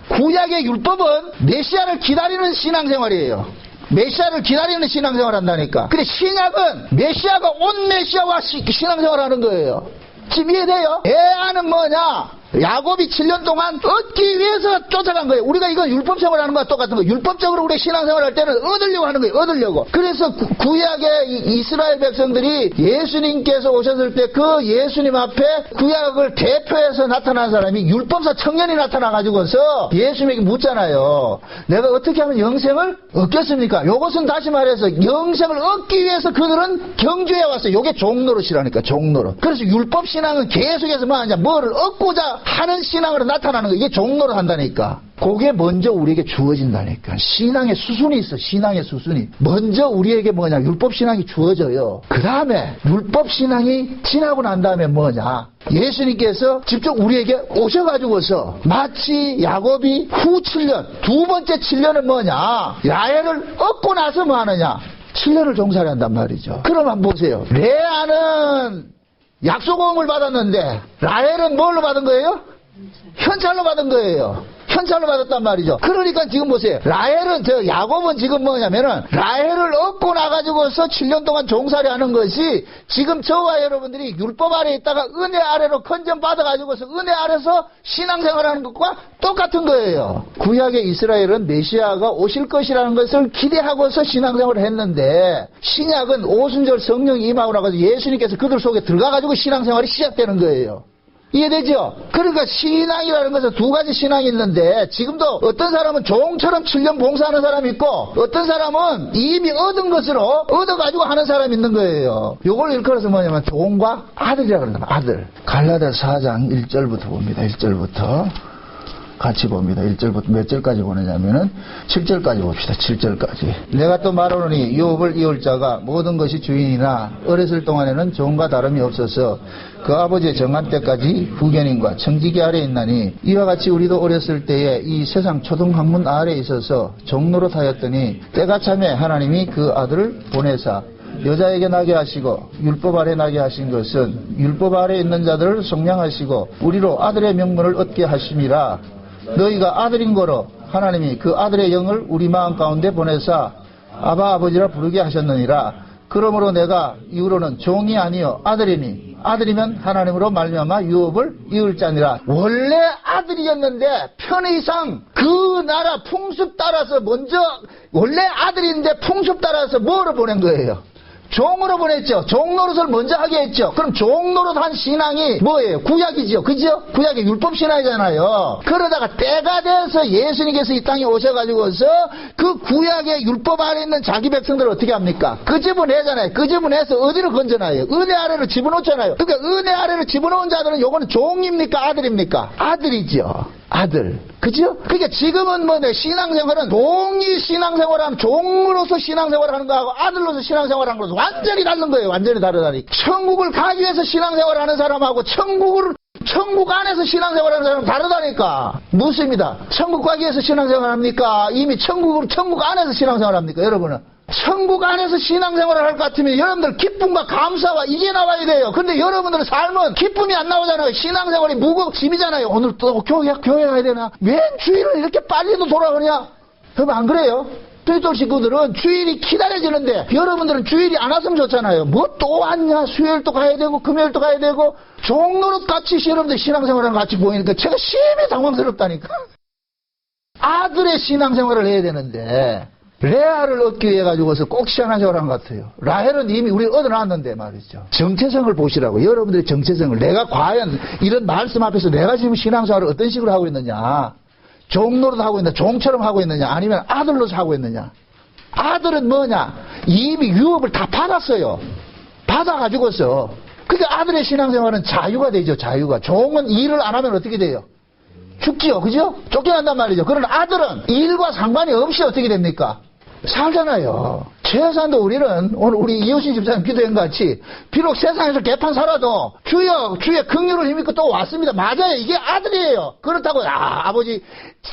구약의 율법은 메시아를 기다리는 신앙생활이에요. 메시아를 기다리는 신앙생활 한다니까. 근데 신약은 메시아가 온 메시아와 신앙생활 하는 거예요. 지금 이해돼요? 레아는 뭐냐? 야곱이 7년 동안 얻기 위해서 쫓아간 거예요. 우리가 이건 율법적으로 하는 거와 똑같은 거예요. 율법적으로 우리 신앙생활 할 때는 얻으려고 하는 거예요. 얻으려고. 그래서 구약의 이스라엘 백성들이 예수님께서 오셨을 때 그 예수님 앞에 구약을 대표해서 나타난 사람이 율법사 청년이 나타나가지고서 예수님에게 묻잖아요. 내가 어떻게 하면 영생을 얻겠습니까? 요것은 다시 말해서 영생을 얻기 위해서 그들은 경주해 왔어요. 요게 종노릇이라니까, 종노릇. 그래서 율법신앙은 계속해서 뭐 하냐, 뭐를 얻고자 하는 신앙으로 나타나는 거, 이게 종로로 한다니까. 그게 먼저 우리에게 주어진다니까. 신앙의 수순이 있어. 신앙의 수순이 먼저 우리에게 뭐냐, 율법신앙이 주어져요. 그 다음에 율법신앙이 지나고 난 다음에 뭐냐, 예수님께서 직접 우리에게 오셔가지고서 마치 야곱이 후 7년, 두 번째 7년은 뭐냐, 라헬을 얻고 나서 뭐 하느냐, 7년을 종살이 한단 말이죠. 그럼 한번 보세요. 레아는 약속음을 받았는데 라헬은 뭘로 받은 거예요? 현찰로 받은 거예요. 현찰로 받았단 말이죠. 그러니까 지금 보세요. 야곱은 지금 뭐냐면은 라헬을 얻고 나가지고서 7년 동안 종살이 하는 것이 지금 저와 여러분들이 율법 아래에 있다가 은혜 아래로 컨전 받아가지고서 은혜 아래서 신앙생활하는 것과 똑같은 거예요. 구약의 이스라엘은 메시아가 오실 것이라는 것을 기대하고서 신앙생활을 했는데, 신약은 오순절 성령이 임하고 나가지고 예수님께서 그들 속에 들어가가지고 신앙생활이 시작되는 거예요. 이해되죠? 그러니까 신앙이라는 것은 두 가지 신앙이 있는데, 지금도 어떤 사람은 종처럼 7년 봉사하는 사람이 있고, 어떤 사람은 이미 얻은 것으로 얻어가지고 하는 사람이 있는 거예요. 요걸 일컬어서 뭐냐면 종과 아들이라고 그런다. 아들. 갈라디아서 4장 1절부터 봅니다. 1절부터 같이 봅니다. 1절부터 몇 절까지 보느냐면은 7절까지 봅시다. 7절까지. 내가 또 말하노니 유업을 이을 자가 모든 것이 주인이나 어렸을 동안에는 종과 다름이 없어서 그 아버지의 정한 때까지 후견인과 청지기 아래에 있나니, 이와 같이 우리도 어렸을 때에 이 세상 초등학문 아래에 있어서 종노릇 하였더니 때가 참에 하나님이 그 아들을 보내사 여자에게 나게 하시고 율법 아래 나게 하신 것은 율법 아래 있는 자들을 속량하시고 우리로 아들의 명분을 얻게 하심이라. 너희가 아들인 거로 하나님이 그 아들의 영을 우리 마음 가운데 보내사 아바 아버지라 부르게 하셨느니라. 그러므로 내가 이후로는 종이 아니요 아들이니, 아들이면 하나님으로 말미암아 유업을 이을 자니라. 원래 아들이었는데 편의상 그 나라 풍습 따라서 먼저, 원래 아들인데 풍습 따라서 뭐로 보낸 거예요? 종으로 보냈죠. 종노릇을 먼저 하게 했죠. 그럼 종노릇 한 신앙이 뭐예요? 구약이죠. 그죠? 구약이 율법신앙이잖아요. 그러다가 때가 돼서 예수님께서 이 땅에 오셔가지고서 그 구약의 율법 아래 있는 자기 백성들을 어떻게 합니까? 끄집어내잖아요. 끄집어내서 어디로 건져놔요? 은혜 아래로 집어넣잖아요. 그러니까 은혜 아래로 집어넣은 자들은 요거는 종입니까? 아들입니까? 아들이죠. 아들. 그죠? 그러니까 지금은 뭐, 신앙생활은 종이 신앙생활하면 종으로서 신앙생활하는 거하고 아들로서 신앙생활하는 것은 완전히 다른 거예요. 완전히 다르다니. 천국을 가기 위해서 신앙생활하는 사람하고 천국 안에서 신앙생활하는 사람은 다르다니까. 묻습니다. 천국 가기 위해서 신앙생활합니까? 이미 천국 안에서 신앙생활합니까? 여러분은? 천국 안에서 신앙생활을 할 것 같으면 여러분들 기쁨과 감사와 이게 나와야 돼요. 근데 여러분들의 삶은 기쁨이 안 나오잖아요. 신앙생활이 무겁짐이잖아요. 오늘 또 교회 가야 되나? 왜 주일을 이렇게 빨리도 돌아오냐? 여러분 안 그래요? 필돌 식구들은 주일이 기다려지는데 여러분들은 주일이 안 왔으면 좋잖아요. 뭐 또 왔냐? 수요일도 가야 되고 금요일도 가야 되고 종노릇 같이 여러분들 신앙생활을 같이 보이니까 제가 심히 당황스럽다니까. 아들의 신앙생활을 해야 되는데 레아를 얻기 위해 가지고서 꼭 신앙생활을 한 것 같아요. 라헬은 이미 우리 얻어놨는데 말이죠. 정체성을 보시라고. 여러분들의 정체성을. 내가 과연 이런 말씀 앞에서 내가 지금 신앙생활을 어떤 식으로 하고 있느냐, 종노릇 하고 있느냐, 종처럼 하고 있느냐, 아니면 아들로서 하고 있느냐. 아들은 뭐냐, 이미 유업을 다 받았어요. 받아가지고서. 근데 아들의 신앙생활은 자유가 되죠. 자유가. 종은 일을 안 하면 어떻게 돼요? 죽지요. 그죠? 쫓겨난단 말이죠. 그러나 아들은 일과 상관이 없이 어떻게 됩니까? 살잖아요. 최소한도 우리는 오늘 우리 이호신 집사님 기도한 것 같이 비록 세상에서 개판 살아도 주여 주의 긍휼을 힘입고 또 왔습니다. 맞아요. 이게 아들이에요. 그렇다고 아버지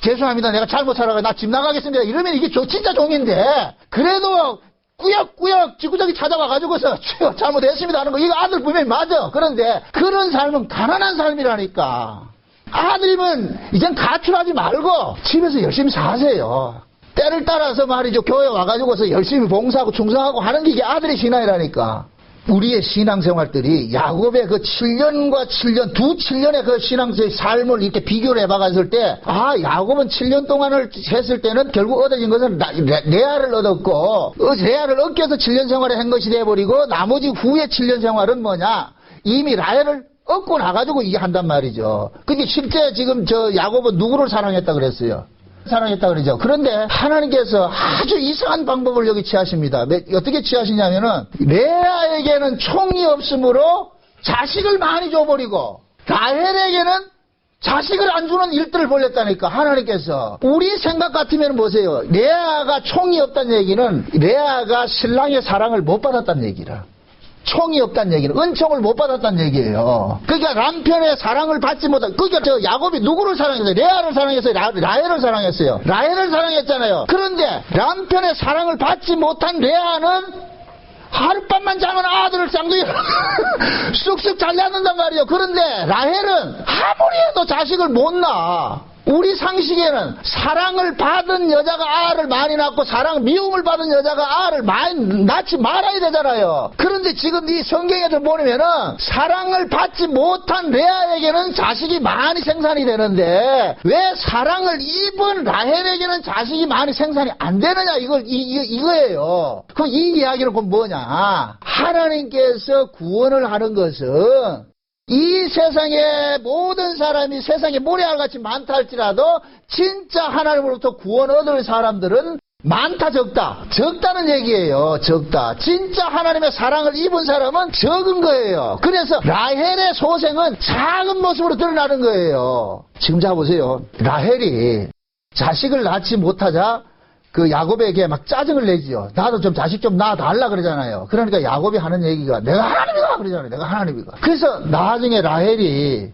죄송합니다. 내가 잘못 살아가 나 집 나가겠습니다. 이러면 이게 진짜 종인데 그래도 꾸역꾸역 지구적이 찾아와가지고서 주여 잘못했습니다 하는 거 이거 아들 분명히 맞아. 그런데 그런 삶은 가난한 삶이라니까. 아들이면 이젠 가출하지 말고 집에서 열심히 사세요. 때를 따라서 말이죠. 교회 와가지고서 열심히 봉사하고 충성하고 하는 게 이게 아들의 신앙이라니까. 우리의 신앙생활들이 야곱의 그 7년과 7년, 두 7년의 그 신앙의 삶을 이렇게 비교를 해봐갔을 때, 야곱은 7년 동안을 했을 때는 결국 얻어진 것은 레아를 얻었고, 레아를 얻기 위해서 7년 생활을 한 것이 돼버리고, 나머지 후에 7년 생활은 뭐냐? 이미 라헬을 얻고 나가지고 이게 한단 말이죠. 근데 실제 지금 야곱은 누구를 사랑했다 그랬어요? 사랑했다 그러죠. 그런데 하나님께서 아주 이상한 방법을 여기 취하십니다. 어떻게 취하시냐면은 레아에게는 총이 없으므로 자식을 많이 줘버리고 라헬에게는 자식을 안 주는 일들을 벌였다니까. 하나님께서 우리 생각 같으면 보세요. 레아가 총이 없다는 얘기는 레아가 신랑의 사랑을 못 받았다는 얘기라. 총이 없다는 얘기는 은총을 못 받았다는 얘기예요. 그러니까 남편의 사랑을 받지 못한. 그러니까 야곱이 누구를 사랑했어요? 레아를 사랑했어요? 라헬을 사랑했어요? 라헬을 사랑했잖아요. 그런데 남편의 사랑을 받지 못한 레아는 하룻밤만 자면 아들을 쌍둥이 쑥쑥 잘 낳는단 말이에요. 그런데 라헬은 아무리 해도 자식을 못 낳아. 우리 상식에는 사랑을 받은 여자가 알을 많이 낳고 미움을 받은 여자가 알을 많이 낳지 말아야 되잖아요. 그런데 지금 이 성경에서 보면은 사랑을 받지 못한 레아에게는 자식이 많이 생산이 되는데 왜 사랑을 입은 라헬에게는 자식이 많이 생산이 안 되느냐 이거예요. 그럼 이 이야기는 그럼 뭐냐? 하나님께서 구원을 하는 것은 이 세상의 모든 사람이 세상에 모래알같이 많다 할지라도 진짜 하나님으로부터 구원 얻을 사람들은 많다 적다? 적다는 얘기예요. 적다. 진짜 하나님의 사랑을 입은 사람은 적은 거예요. 그래서 라헬의 소생은 작은 모습으로 드러나는 거예요. 지금 잡으세요. 라헬이 자식을 낳지 못하자 그 야곱에게 막 짜증을 내지요. 나도 좀 자식 좀 낳아달라 그러잖아요. 그러니까 야곱이 하는 얘기가 내가 하나님이다 그러잖아요. 내가 하나님이다. 그래서 나중에 라헬이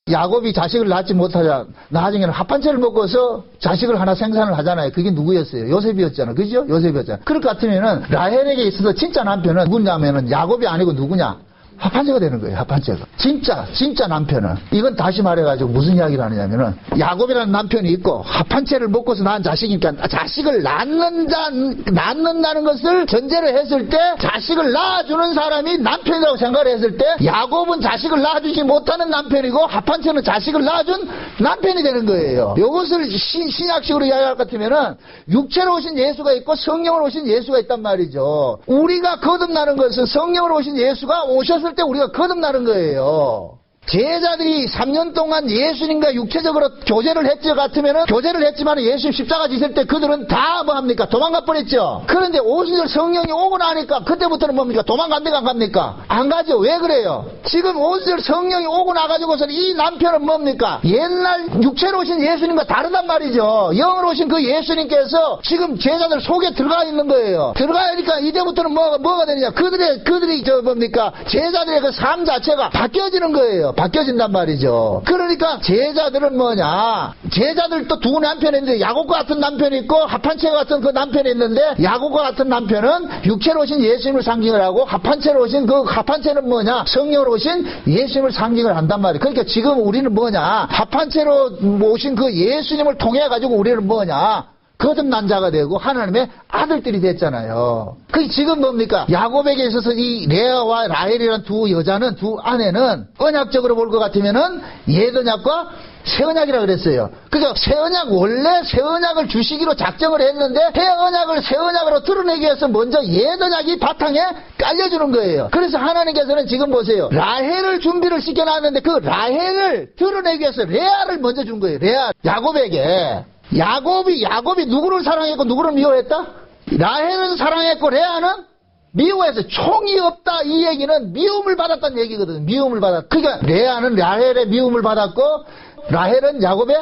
야곱이 자식을 낳지 못하자 나중에는 합판체를 먹고서 자식을 하나 생산을 하잖아요. 그게 누구였어요? 요셉이었잖아. 그죠? 요셉이었잖아. 그럴 것 같으면은 라헬에게 있어서 진짜 남편은 누구냐면은 야곱이 아니고 누구냐? 합판체가 되는 거예요. 합판체가. 진짜 남편은. 이건 다시 말해가지고 무슨 이야기를 하느냐면은 야곱이라는 남편이 있고 합판체를 먹고서 낳은 자식이니까 자식을 낳는다는 것을 전제로 했을 때 자식을 낳아주는 사람이 남편이라고 생각을 했을 때 야곱은 자식을 낳아주지 못하는 남편이고 합판체는 자식을 낳아준 남편이 되는 거예요. 이것을 신약식으로 이야기할 것 같으면은 육체로 오신 예수가 있고 성령으로 오신 예수가 있단 말이죠. 우리가 거듭나는 것은 성령으로 오신 예수가 오셨을 때 우리가 거듭나는 거예요. 제자들이 3년 동안 예수님과 육체적으로 교제를 했지 같으면은 교제를 했지만 예수님 십자가 지실 때 그들은 다 뭐합니까? 도망가 버렸죠. 그런데 오순절 성령이 오고 나니까 그때부터는 뭡니까? 도망간대가 안 갑니까? 안 가죠. 왜 그래요? 지금 오순절 성령이 오고 나가지고서는 이 남편은 뭡니까? 옛날 육체로 오신 예수님과 다르단 말이죠. 영으로 오신 그 예수님께서 지금 제자들 속에 들어가 있는 거예요. 들어가니까 이제부터는 뭐가 되느냐? 그들이 뭡니까? 제자들의 그 삶 자체가 바뀌어지는 거예요. 바뀌어진단 말이죠. 그러니까 제자들은 뭐냐? 제자들도 두 남편이 있는데 야곱과 같은 남편이 있고 합판체 같은 그 남편이 있는데 야곱과 같은 남편은 육체로 오신 예수님을 상징을 하고 합판체로 오신 그 합판체는 뭐냐? 성령으로 오신 예수님을 상징을 한단 말이에요. 그러니까 지금 우리는 뭐냐? 합판체로 오신 그 예수님을 통해 가지고 우리는 뭐냐? 거듭난 자가 되고 하나님의 아들들이 됐잖아요. 그 지금 뭡니까? 야곱에게 있어서 이 레아와 라헬이라는 두 여자는 두 아내는 언약적으로 볼 것 같으면은 옛 언약과 새 언약이라고 그랬어요. 그죠? 새 언약 원래 새 언약을 주시기로 작정을 했는데 새 언약을 새 언약으로 드러내기 위해서 먼저 옛 언약이 바탕에 깔려주는 거예요. 그래서 하나님께서는 지금 보세요. 라헬을 준비를 시켜놨는데 그 라헬을 드러내기 위해서 레아를 먼저 준 거예요. 레아 야곱에게. 야곱이 누구를 사랑했고 누구를 미워했다? 라헬은 사랑했고 레아는 미워해서 총이 없다. 이 얘기는 미움을 받았다는 얘기거든요. 미움을 받았다. 그러니까 레아는 라헬의 미움을 받았고 라헬은 야곱의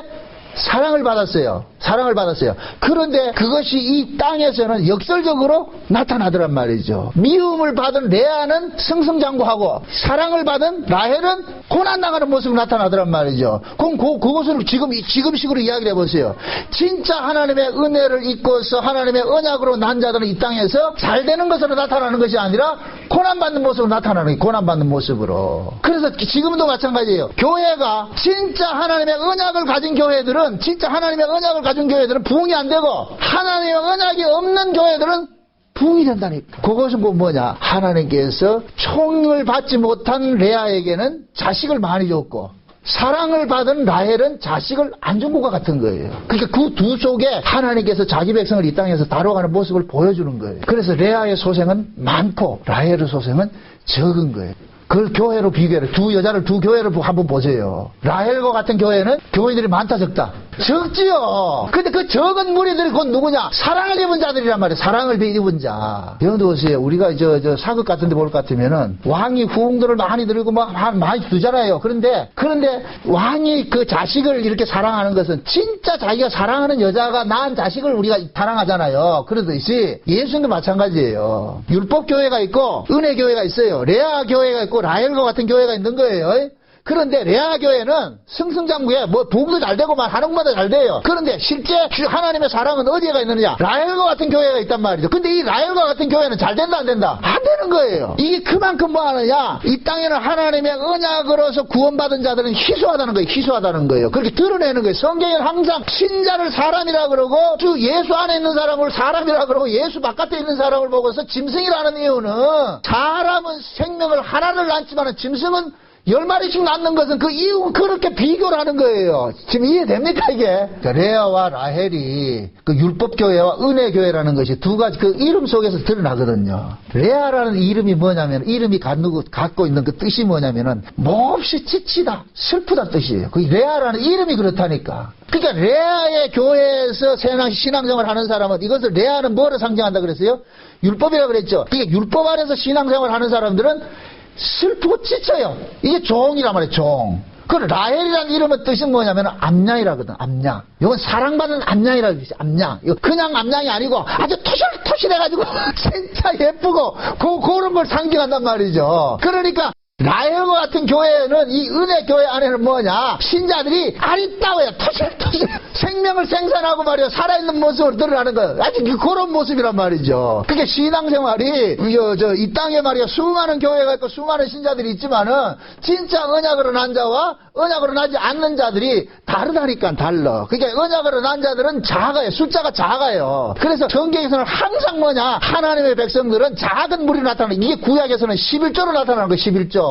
사랑을 받았어요. 사랑을 받았어요. 그런데 그것이 이 땅에서는 역설적으로 나타나더란 말이죠. 미움을 받은 레아는 승승장구하고 사랑을 받은 라헬은 고난당하는 모습으로 나타나더란 말이죠. 그럼 그것을 지금식으로 이야기를 해보세요. 진짜 하나님의 은혜를 입고서 하나님의 언약으로 난 자들은 이 땅에서 잘 되는 것으로 나타나는 것이 아니라 고난받는 모습으로 나타나는 거예요. 고난받는 모습으로. 그래서 지금도 마찬가지예요. 교회가 진짜 하나님의 언약을 가진 교회들은 진짜 하나님의 언약을 가진 교회들은 부흥이 안 되고 하나님의 언약이 없는 교회들은 부흥이 된다니까. 그것은 뭐냐? 하나님께서 총을 받지 못한 레아에게는 자식을 많이 줬고 사랑을 받은 라헬은 자식을 안 준 것과 같은 거예요. 그러니까 그 두 속에 하나님께서 자기 백성을 이 땅에서 다뤄가는 모습을 보여주는 거예요. 그래서 레아의 소생은 많고 라헬의 소생은 적은 거예요. 그걸 교회로 비교해요. 두 여자를 두 교회를 한번 보세요. 라헬과 같은 교회는 교인들이 많다 적다? 적지요. 근데 그 적은 무리들이 곧 누구냐? 사랑을 입은 자들이란 말이에요. 사랑을 입은 자. 여러분들 보세요. 우리가 저 사극 같은 데 볼 것 같으면은 왕이 후궁들을 많이 들고 많이 두잖아요. 그런데 왕이 그 자식을 이렇게 사랑하는 것은 진짜 자기가 사랑하는 여자가 낳은 자식을 우리가 사랑하잖아요. 그러듯이 예수님도 마찬가지예요. 율법 교회가 있고 은혜 교회가 있어요. 레아 교회가 있고 라헬과 같은 교회가 있는 거예요. 그런데 레아 교회는 승승장구에 부흥도 잘 되고 하는 것마다 잘 돼요. 그런데 실제 하나님의 사랑은 어디에가 있느냐? 라헬과 같은 교회가 있단 말이죠. 근데 이 라헬과 같은 교회는 잘 된다 안 된다? 안 되는 거예요. 이게 그만큼 뭐 하느냐? 이 땅에는 하나님의 언약으로서 구원받은 자들은 희소하다는 거예요. 희소하다는 거예요. 그렇게 드러내는 거예요. 성경에는 항상 신자를 사람이라 그러고 주 예수 안에 있는 사람을 사람이라 그러고 예수 바깥에 있는 사람을 보고서 짐승이라는 이유는 사람은 생명을 하나를 낳지만 짐승은 10마리씩 낳는 것은 그 이유 그렇게 비교를 하는 거예요. 지금 이해됩니까 이게? 그러니까 레아와 라헬이 그 율법교회와 은혜교회라는 것이 두 가지 그 이름 속에서 드러나거든요. 레아라는 이름이 뭐냐면 이름이 갖고 있는 그 뜻이 뭐냐면은 몹시 지치다 슬프다 뜻이에요. 그 레아라는 이름이 그렇다니까. 그러니까 레아의 교회에서 신앙생활을 하는 사람은 이것을 레아는 뭐를 상징한다 그랬어요? 율법이라고 그랬죠. 그러니까 율법 안에서 신앙생활을 하는 사람들은 슬프고 지쳐요. 이게 종이란 말이에요. 종. 그 라헬이라는 이름의 뜻은 뭐냐면 암양이라거든. 암양. 이건 사랑받는 암양이라고 그러지. 암양. 이거 그냥 암양이 아니고 아주 토실토실해가지고 진짜 예쁘고 그런 걸 상징한단 말이죠. 그러니까 라헬과 같은 교회는 이 은혜 교회 안에는 뭐냐? 신자들이 아리따워요. 토실토실 생명을 생산하고 말이야 살아있는 모습으로 드러나는 거예요. 아주 그런 모습이란 말이죠. 그게 신앙생활이 이 땅에 말이야 수많은 교회가 있고 수많은 신자들이 있지만은 진짜 언약으로 난 자와 언약으로 나지 않는 자들이 다르다니까 달라. 그러니까 언약으로 난 자들은 작아요. 숫자가 작아요. 그래서 성경에서는 항상 뭐냐? 하나님의 백성들은 작은 무리로 나타나는 이게 구약에서는 11조로 나타나는 거예요. 11조.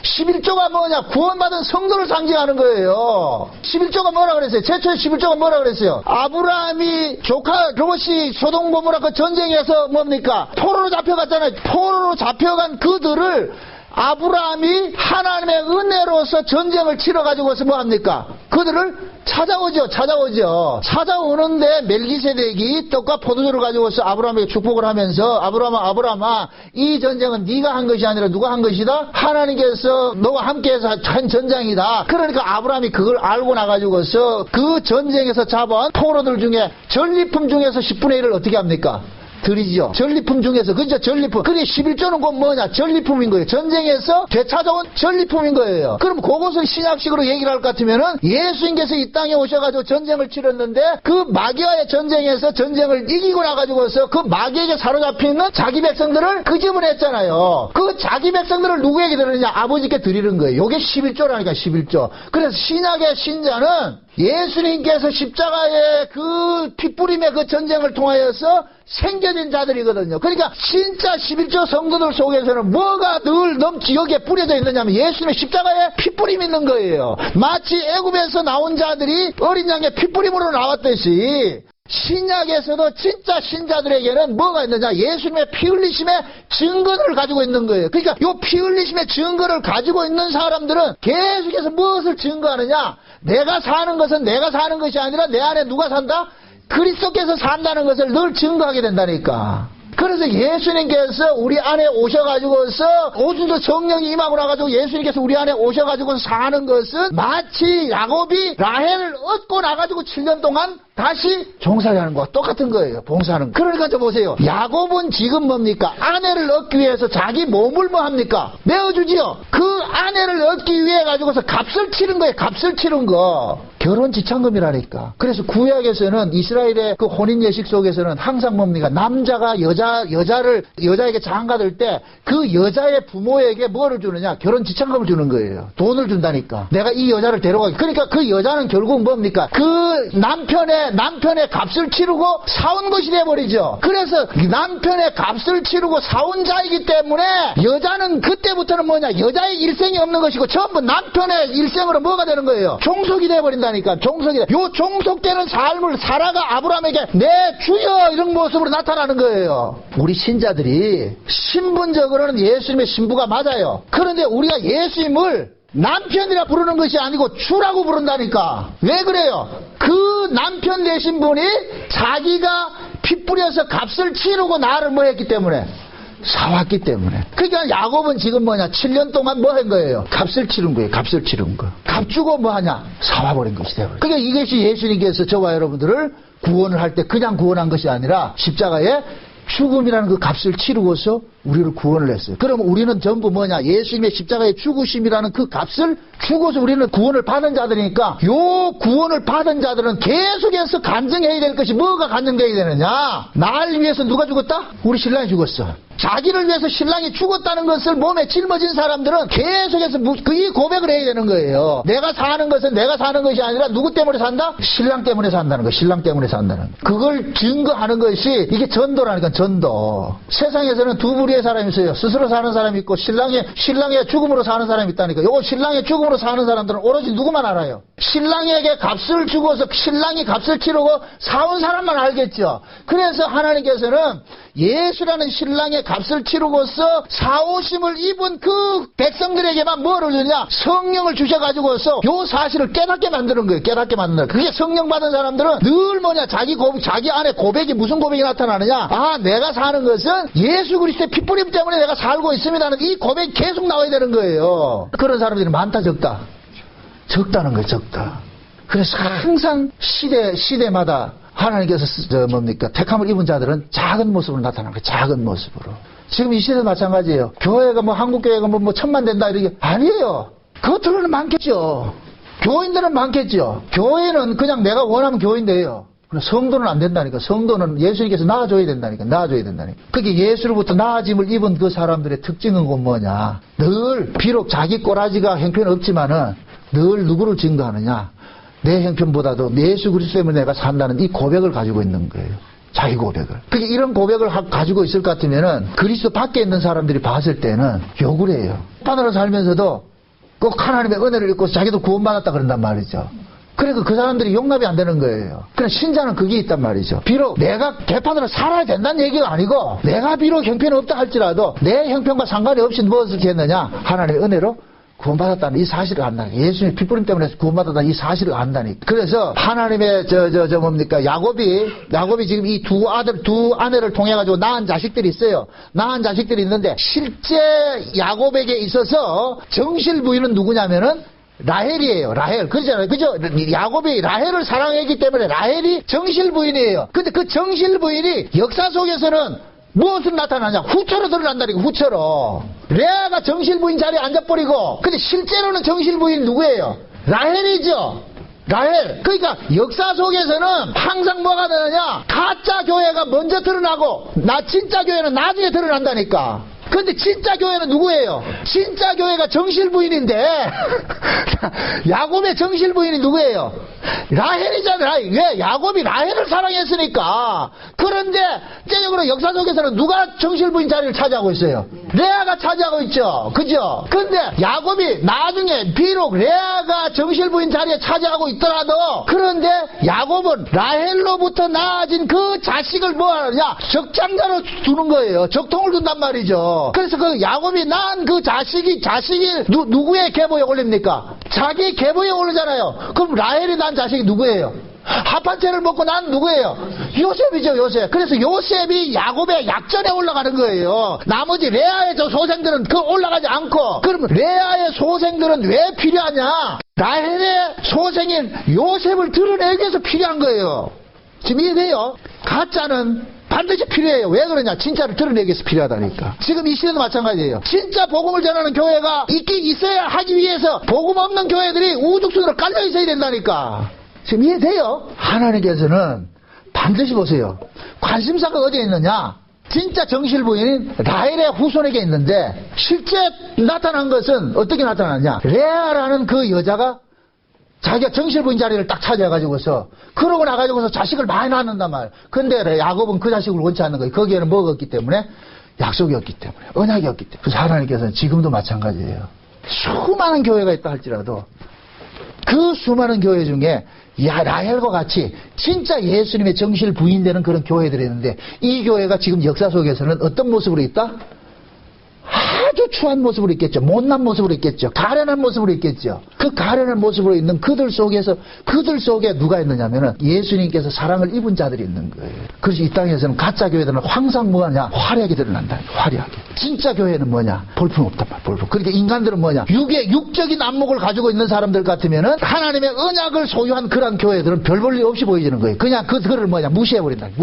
11조가 뭐냐? 구원받은 성도를 상징하는 거예요. 11조가 뭐라 그랬어요? 최초의 11조가 뭐라 그랬어요? 아브라함이 조카 롯이 소돔 고모라 그 전쟁에서 뭡니까? 포로로 잡혀갔잖아요. 포로로 잡혀간 그들을 아브라함이 하나님의 은혜로서 전쟁을 치러가지고서 뭐합니까? 그들을 찾아오죠. 찾아오는데 멜기세덱이 떡과 포도주를 가지고서 아브라함에게 축복을 하면서 아브라함아 이 전쟁은 네가 한 것이 아니라 누가 한 것이다? 하나님께서 너와 함께해서 한 전쟁이다. 그러니까 아브라함이 그걸 알고 나가지고서 그 전쟁에서 잡은 포로들 중에 전리품 중에서 10분의 1을 어떻게 합니까? 드리죠. 전리품 중에서, 그죠? 전리품. 그게 11조는 곧 뭐냐? 전리품인 거예요. 전쟁에서 되찾아온 전리품인 거예요. 그럼 그것을 신약식으로 얘기를 할 것 같으면은 예수님께서 이 땅에 오셔가지고 전쟁을 치렀는데 그 마귀와의 전쟁에서 전쟁을 이기고 나가지고서 그 마귀에게 사로잡혀 있는 자기 백성들을 끄집어냈잖아요. 그 자기 백성들을 누구에게 드리느냐? 아버지께 드리는 거예요. 이게 11조라니까, 11조. 그래서 신약의 신자는 예수님께서 십자가의 그 핏부림의 그 전쟁을 통하여서 생겨진 자들이거든요. 그러니까 진짜 11조 성도들 속에서는 뭐가 늘 넘치 여기에 뿌려져 있느냐면 예수님의 십자가에 핏부림이 있는 거예요. 마치 애굽에서 나온 자들이 어린 양의 핏부림으로 나왔듯이 신약에서도 진짜 신자들에게는 뭐가 있느냐? 예수님의 피 흘리심의 증거를 가지고 있는 거예요. 그러니까 이 피 흘리심의 증거를 가지고 있는 사람들은 계속해서 무엇을 증거하느냐? 내가 사는 것은 내가 사는 것이 아니라 내 안에 누가 산다? 그리스도께서 산다는 것을 늘 증거하게 된다니까. 그래서 예수님께서 우리 안에 오셔가지고서 오순도 성령이 임하고 나가지고 예수님께서 우리 안에 오셔가지고 사는 것은 마치 야곱이 라헬을 얻고 나가지고 7년 동안 다시 종살이 하는 것과 똑같은 거예요. 봉사하는 거. 그러니까 저 보세요. 야곱은 지금 뭡니까? 아내를 얻기 위해서 자기 몸을 뭐 합니까? 내어주지요. 그 아내를 얻기 위해 가지고서 값을 치른 거예요. 값을 치른 거. 결혼 지참금이라니까. 그래서 구약에서는 이스라엘의 그 혼인 예식 속에서는 항상 뭡니까? 남자가 여자에게 장가들 때 그 여자의 부모에게 뭐를 주느냐? 결혼 지참금을 주는 거예요. 돈을 준다니까. 내가 이 여자를 데려가기. 그러니까 그 여자는 결국 뭡니까? 그 남편의 값을 치르고 사온 것이 돼버리죠. 그래서 남편의 값을 치르고 사온 자이기 때문에 여자는 그때부터는 뭐냐? 여자의 일생이 없는 것이고 전부 남편의 일생으로 뭐가 되는 거예요? 종속이 돼버린다니까. 요 종속되는 삶을 사라가 아브라함에게 내 주여 이런 모습으로 나타나는 거예요. 우리 신자들이 신분적으로는 예수님의 신부가 맞아요. 그런데 우리가 예수님을 남편이라 부르는 것이 아니고 주라고 부른다니까. 왜 그래요? 그 남편 되신 분이 자기가 피 뿌려서 값을 치르고 나를 뭐 했기 때문에? 사왔기 때문에. 그러니까 야곱은 지금 뭐냐? 7년 동안 뭐 한 거예요? 값을 치른 거예요. 값을 치른 거. 값 주고 뭐 하냐? 사와버린 것이 되어버려. 그러니까 이것이 예수님께서 저와 여러분들을 구원을 할 때 그냥 구원한 것이 아니라 십자가에 죽음이라는 그 값을 치르고서 우리를 구원을 했어요. 그러면 우리는 전부 뭐냐? 예수님의 십자가의 죽으심이라는 그 값을 주고서 우리는 구원을 받은 자들이니까 요 구원을 받은 자들은 계속해서 간증해야 될 것이 뭐가 간증되어야 되느냐? 날 위해서 누가 죽었다? 우리 신랑이 죽었어. 자기를 위해서 신랑이 죽었다는 것을 몸에 짊어진 사람들은 계속해서 이 고백을 해야 되는 거예요. 내가 사는 것은 내가 사는 것이 아니라 누구 때문에 산다? 신랑 때문에 산다는 거. 신랑 때문에 산다는 거. 그걸 증거하는 것이 이게 전도라니까. 전도. 세상에서는 두 부류의 사람이 있어요. 스스로 사는 사람이 있고 신랑의 죽음으로 사는 사람이 있다니까. 요거 신랑의 죽음으로 사는 사람들은 오로지 누구만 알아요? 신랑에게 값을 주고서 신랑이 값을 치르고 사온 사람만 알겠죠. 그래서 하나님께서는 예수라는 신랑의 값을 치르고서 사오심을 입은 그 백성들에게만 뭐를 주냐? 성령을 주셔가지고서 요 사실을 깨닫게 만드는 거예요. 깨닫게 만드는 거예요. 그게 성령 받은 사람들은 늘 뭐냐? 자기 안에 고백이 무슨 고백이 나타나느냐? 아, 내가 사는 것은 예수 그리스도의 핏뿌림 때문에 내가 살고 있습니다는 이 고백이 계속 나와야 되는 거예요. 그런 사람들이 많다 적다? 적다는 거예요. 적다. 그래서 항상 시대마다 하나님께서 택함을 입은 자들은 작은 모습으로 나타나는 거예요. 작은 모습으로. 지금 이 시대도 마찬가지예요. 교회가 한국교회가 1000만 된다 이렇게 아니에요. 겉으로는 많겠죠. 교인들은 많겠죠. 교회는 그냥 내가 원하면 교인돼요. 성도는 안 된다니까. 성도는 예수님께서 낳아줘야 된다니까. 그게 예수로부터 나아짐을 입은 그 사람들의 특징은 뭐냐? 늘 비록 자기 꼬라지가 형편 없지만은 늘 누구를 증거하느냐? 내 형편보다도 예수 그리스도 때문에 내가 산다는 이 고백을 가지고 있는 거예요. 자기 고백을. 그게 이런 고백을 가지고 있을 것 같으면은 그리스도 밖에 있는 사람들이 봤을 때는 욕을 해요. 판으로 살면서도 꼭 하나님의 은혜를 입고 자기도 구원받았다 그런단 말이죠. 그러니까 그 사람들이 용납이 안 되는 거예요. 그냥 신자는 그게 있단 말이죠. 비록 내가 개판으로 살아야 된다는 얘기가 아니고 내가 비록 형편이 없다 할지라도 내 형편과 상관이 없이 무엇을 했느냐? 하나님의 은혜로 구원받았다는 이 사실을 안다니까. 예수님의 핏부림 때문에 구원받았다는 이 사실을 안다니까. 그래서 하나님의 야곱이 지금 이 두 아내를 통해 가지고 낳은 자식들이 있어요. 낳은 자식들이 있는데 실제 야곱에게 있어서 정실 부인은 누구냐면은 라헬이에요. 라헬. 그렇잖아요. 그죠? 야곱이 라헬을 사랑했기 때문에 라헬이 정실 부인이에요. 근데 그 정실 부인이 역사 속에서는 무엇으로 나타나냐? 후처로 드러난다니까. 후처로. 레아가 정실부인 자리에 앉아버리고, 근데 실제로는 정실부인 누구예요? 라헬이죠. 라헬. 그러니까 역사 속에서는 항상 뭐가 되느냐? 가짜 교회가 먼저 드러나고 진짜 교회는 나중에 드러난다니까. 근데 진짜 교회는 누구예요? 진짜 교회가 정실부인인데 야곱의 정실부인이 누구예요? 라헬이잖아요. 왜? 야곱이 라헬을 사랑했으니까. 그런데 대적으로 역사 속에서는 누가 정실부인 자리를 차지하고 있어요? 레아가 차지하고 있죠. 그죠? 근데 야곱이 나중에 비록 레아가 정실부인 자리에 차지하고 있더라도 그런데 야곱은 라헬로부터 낳아진 그 자식을 뭐 하느냐? 적장자로 두는 거예요. 적통을 둔단 말이죠. 그래서 그 야곱이 낳은 그 자식이 누구의 계보에 올립니까? 자기 계보에 오르잖아요. 그럼 라헬이 난 자식이 누구예요? 합한 채를 먹고 난 누구예요? 요셉이죠, 요셉. 그래서 요셉이 야곱의 약전에 올라가는 거예요. 나머지 레아의 저 소생들은 그 올라가지 않고, 그러면 레아의 소생들은 왜 필요하냐? 라헬의 소생인 요셉을 드러내기 위해서 필요한 거예요. 지금 이해돼요? 가짜는 반드시 필요해요. 왜 그러냐? 진짜를 드러내기 위해서 필요하다니까. 지금 이 시대도 마찬가지예요. 진짜 복음을 전하는 교회가 있어야 하기 위해서 복음 없는 교회들이 우죽순으로 깔려 있어야 된다니까. 지금 이해돼요? 하나님께서는 반드시 보세요. 관심사가 어디에 있느냐? 진짜 정실부인인 라헬의 후손에게 있는데 실제 나타난 것은 어떻게 나타났냐? 레아라는 그 여자가 자기가 정실부인 자리를 딱 차지해가지고서 그러고 나가지고서 자식을 많이 낳는단 말이에요. 근데 야곱은 그 자식을 원치 않는 거예요. 거기에는 뭐가 없기 때문에? 약속이 없기 때문에, 언약이 없기 때문에. 그래서 하나님께서는 지금도 마찬가지예요. 수많은 교회가 있다 할지라도 그 수많은 교회 중에 라헬과 같이 진짜 예수님의 정실 부인되는 그런 교회들이 있는데 이 교회가 지금 역사 속에서는 어떤 모습으로 있다? 아주 추한 모습으로 있겠죠. 못난 모습으로 있겠죠. 가련한 모습으로 있겠죠. 그 가련한 모습으로 있는 그들 속에 누가 있느냐면은 예수님께서 사랑을 입은 자들이 있는 거예요. 그래서 이 땅에서는 가짜 교회들은 항상 뭐냐? 화려하게 드러난다. 화려하게. 진짜 교회는 뭐냐? 볼품없단 말이야. 볼품. 그러니까 인간들은 뭐냐? 육적인 안목을 가지고 있는 사람들 같으면은 하나님의 언약을 소유한 그런 교회들은 별 볼 일 없이 보여지는 거예요. 그냥 그들을 뭐냐? 무시해버린다니.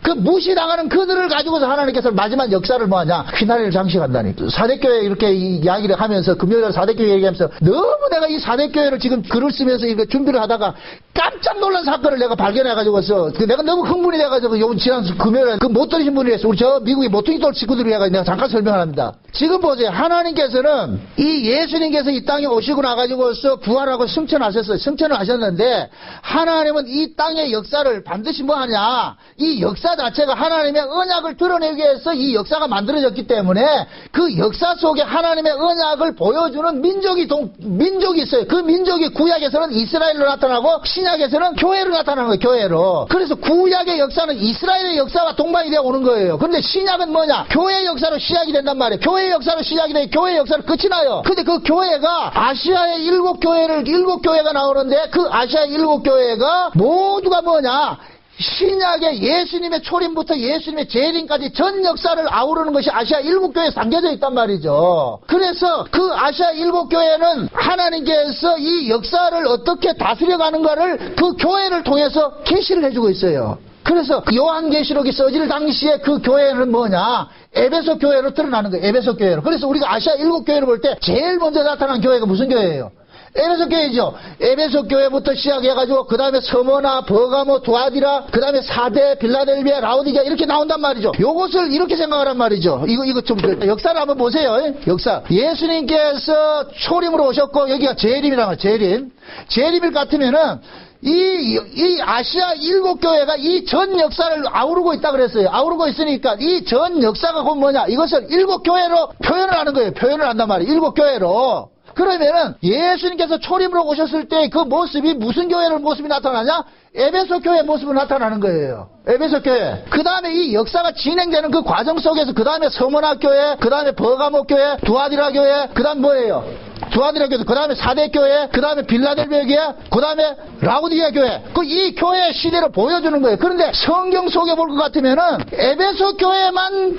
그 무시당하는 그들을 가지고서 하나님께서 마지막 역사를 뭐하냐? 휘날리를 장식한다니. 사대교회 이렇게 이야기를 하면서 금요일날 사대교회 얘기하면서 너무 내가 이 사대교회를 지금 글을 쓰면서 이렇게 준비를 하다가 깜짝 놀란 사건을 내가 발견해가지고서 내가 너무 흥분이 돼가지고 요번 지난 금요일에 그 못 들으신 분이 있어요. 우리 저 미국의 모퉁이돌 친구들을 해가지고 내가 잠깐 설명을 합니다. 지금 보세요. 하나님께서는 이 예수님께서 이 땅에 오시고 나가지고서 부활하고 승천하셨어요. 승천을 하셨는데 하나님은 이 땅의 역사를 반드시 뭐 하냐? 이 역사 자체가 하나님의 언약을 드러내기 위해서 이 역사가 만들어졌기 때문에 그 역사 속에 하나님의 언약을 보여주는 민족이 있어요. 그 민족이 구약에서는 이스라엘로 나타나고 신약에서는 교회로 나타나는 거예요. 교회로. 그래서 구약의 역사는 이스라엘의 역사와 동반이 되어 오는 거예요. 그런데 신약은 뭐냐? 교회의 역사로 시작이 된단 말이에요. 교회의 역사로 시작이 돼 교회의 역사로 끝이 나요. 근데 그 교회가 아시아의 일곱 교회가 나오는데 그 아시아의 일곱 교회가 모두가 뭐냐? 신약의 예수님의 초림부터 예수님의 재림까지 전 역사를 아우르는 것이 아시아 일곱 교회에 담겨져 있단 말이죠. 그래서 그 아시아 일곱 교회는 하나님께서 이 역사를 어떻게 다스려가는가를 그 교회를 통해서 계시를 해주고 있어요. 그래서 요한계시록이 써질 당시에 그 교회는 뭐냐? 에베소 교회로 드러나는 거예요. 에베소 교회로. 그래서 우리가 아시아 일곱 교회를 볼 때 제일 먼저 나타난 교회가 무슨 교회예요? 에베소 교회죠. 에베소 교회부터 시작해가지고 그 다음에 서머나, 버가모, 두아디라, 그 다음에 사대, 빌라델비아, 라오디게아 이렇게 나온단 말이죠. 요것을 이렇게 생각하란 말이죠. 이거 좀 역사를 한번 보세요. 역사. 예수님께서 초림으로 오셨고 여기가 재림이란 말이에요. 재림일 같으면은 이 아시아 일곱 교회가 이 전 역사를 아우르고 있다 그랬어요. 아우르고 있으니까 이 전 역사가 곧 뭐냐? 이것을 일곱 교회로 표현을 하는 거예요. 표현을 한단 말이에요. 일곱 교회로. 그러면은 예수님께서 초림으로 오셨을 때 그 모습이 무슨 교회의 모습이 나타나냐? 에베소 교회의 모습이 나타나는 거예요. 에베소 교회. 그 다음에 이 역사가 진행되는 그 과정 속에서 그 다음에 서머나 교회, 그 다음에 버가모 교회, 두아디라 교회, 그 다음 뭐예요? 두아디라 교회, 그 다음에 사대 교회, 그 다음에 빌라델비아 교회, 그 다음에 라오디게아 교회. 이 교회의 시대를 보여주는 거예요. 그런데 성경 속에 볼 것 같으면은 에베소 교회만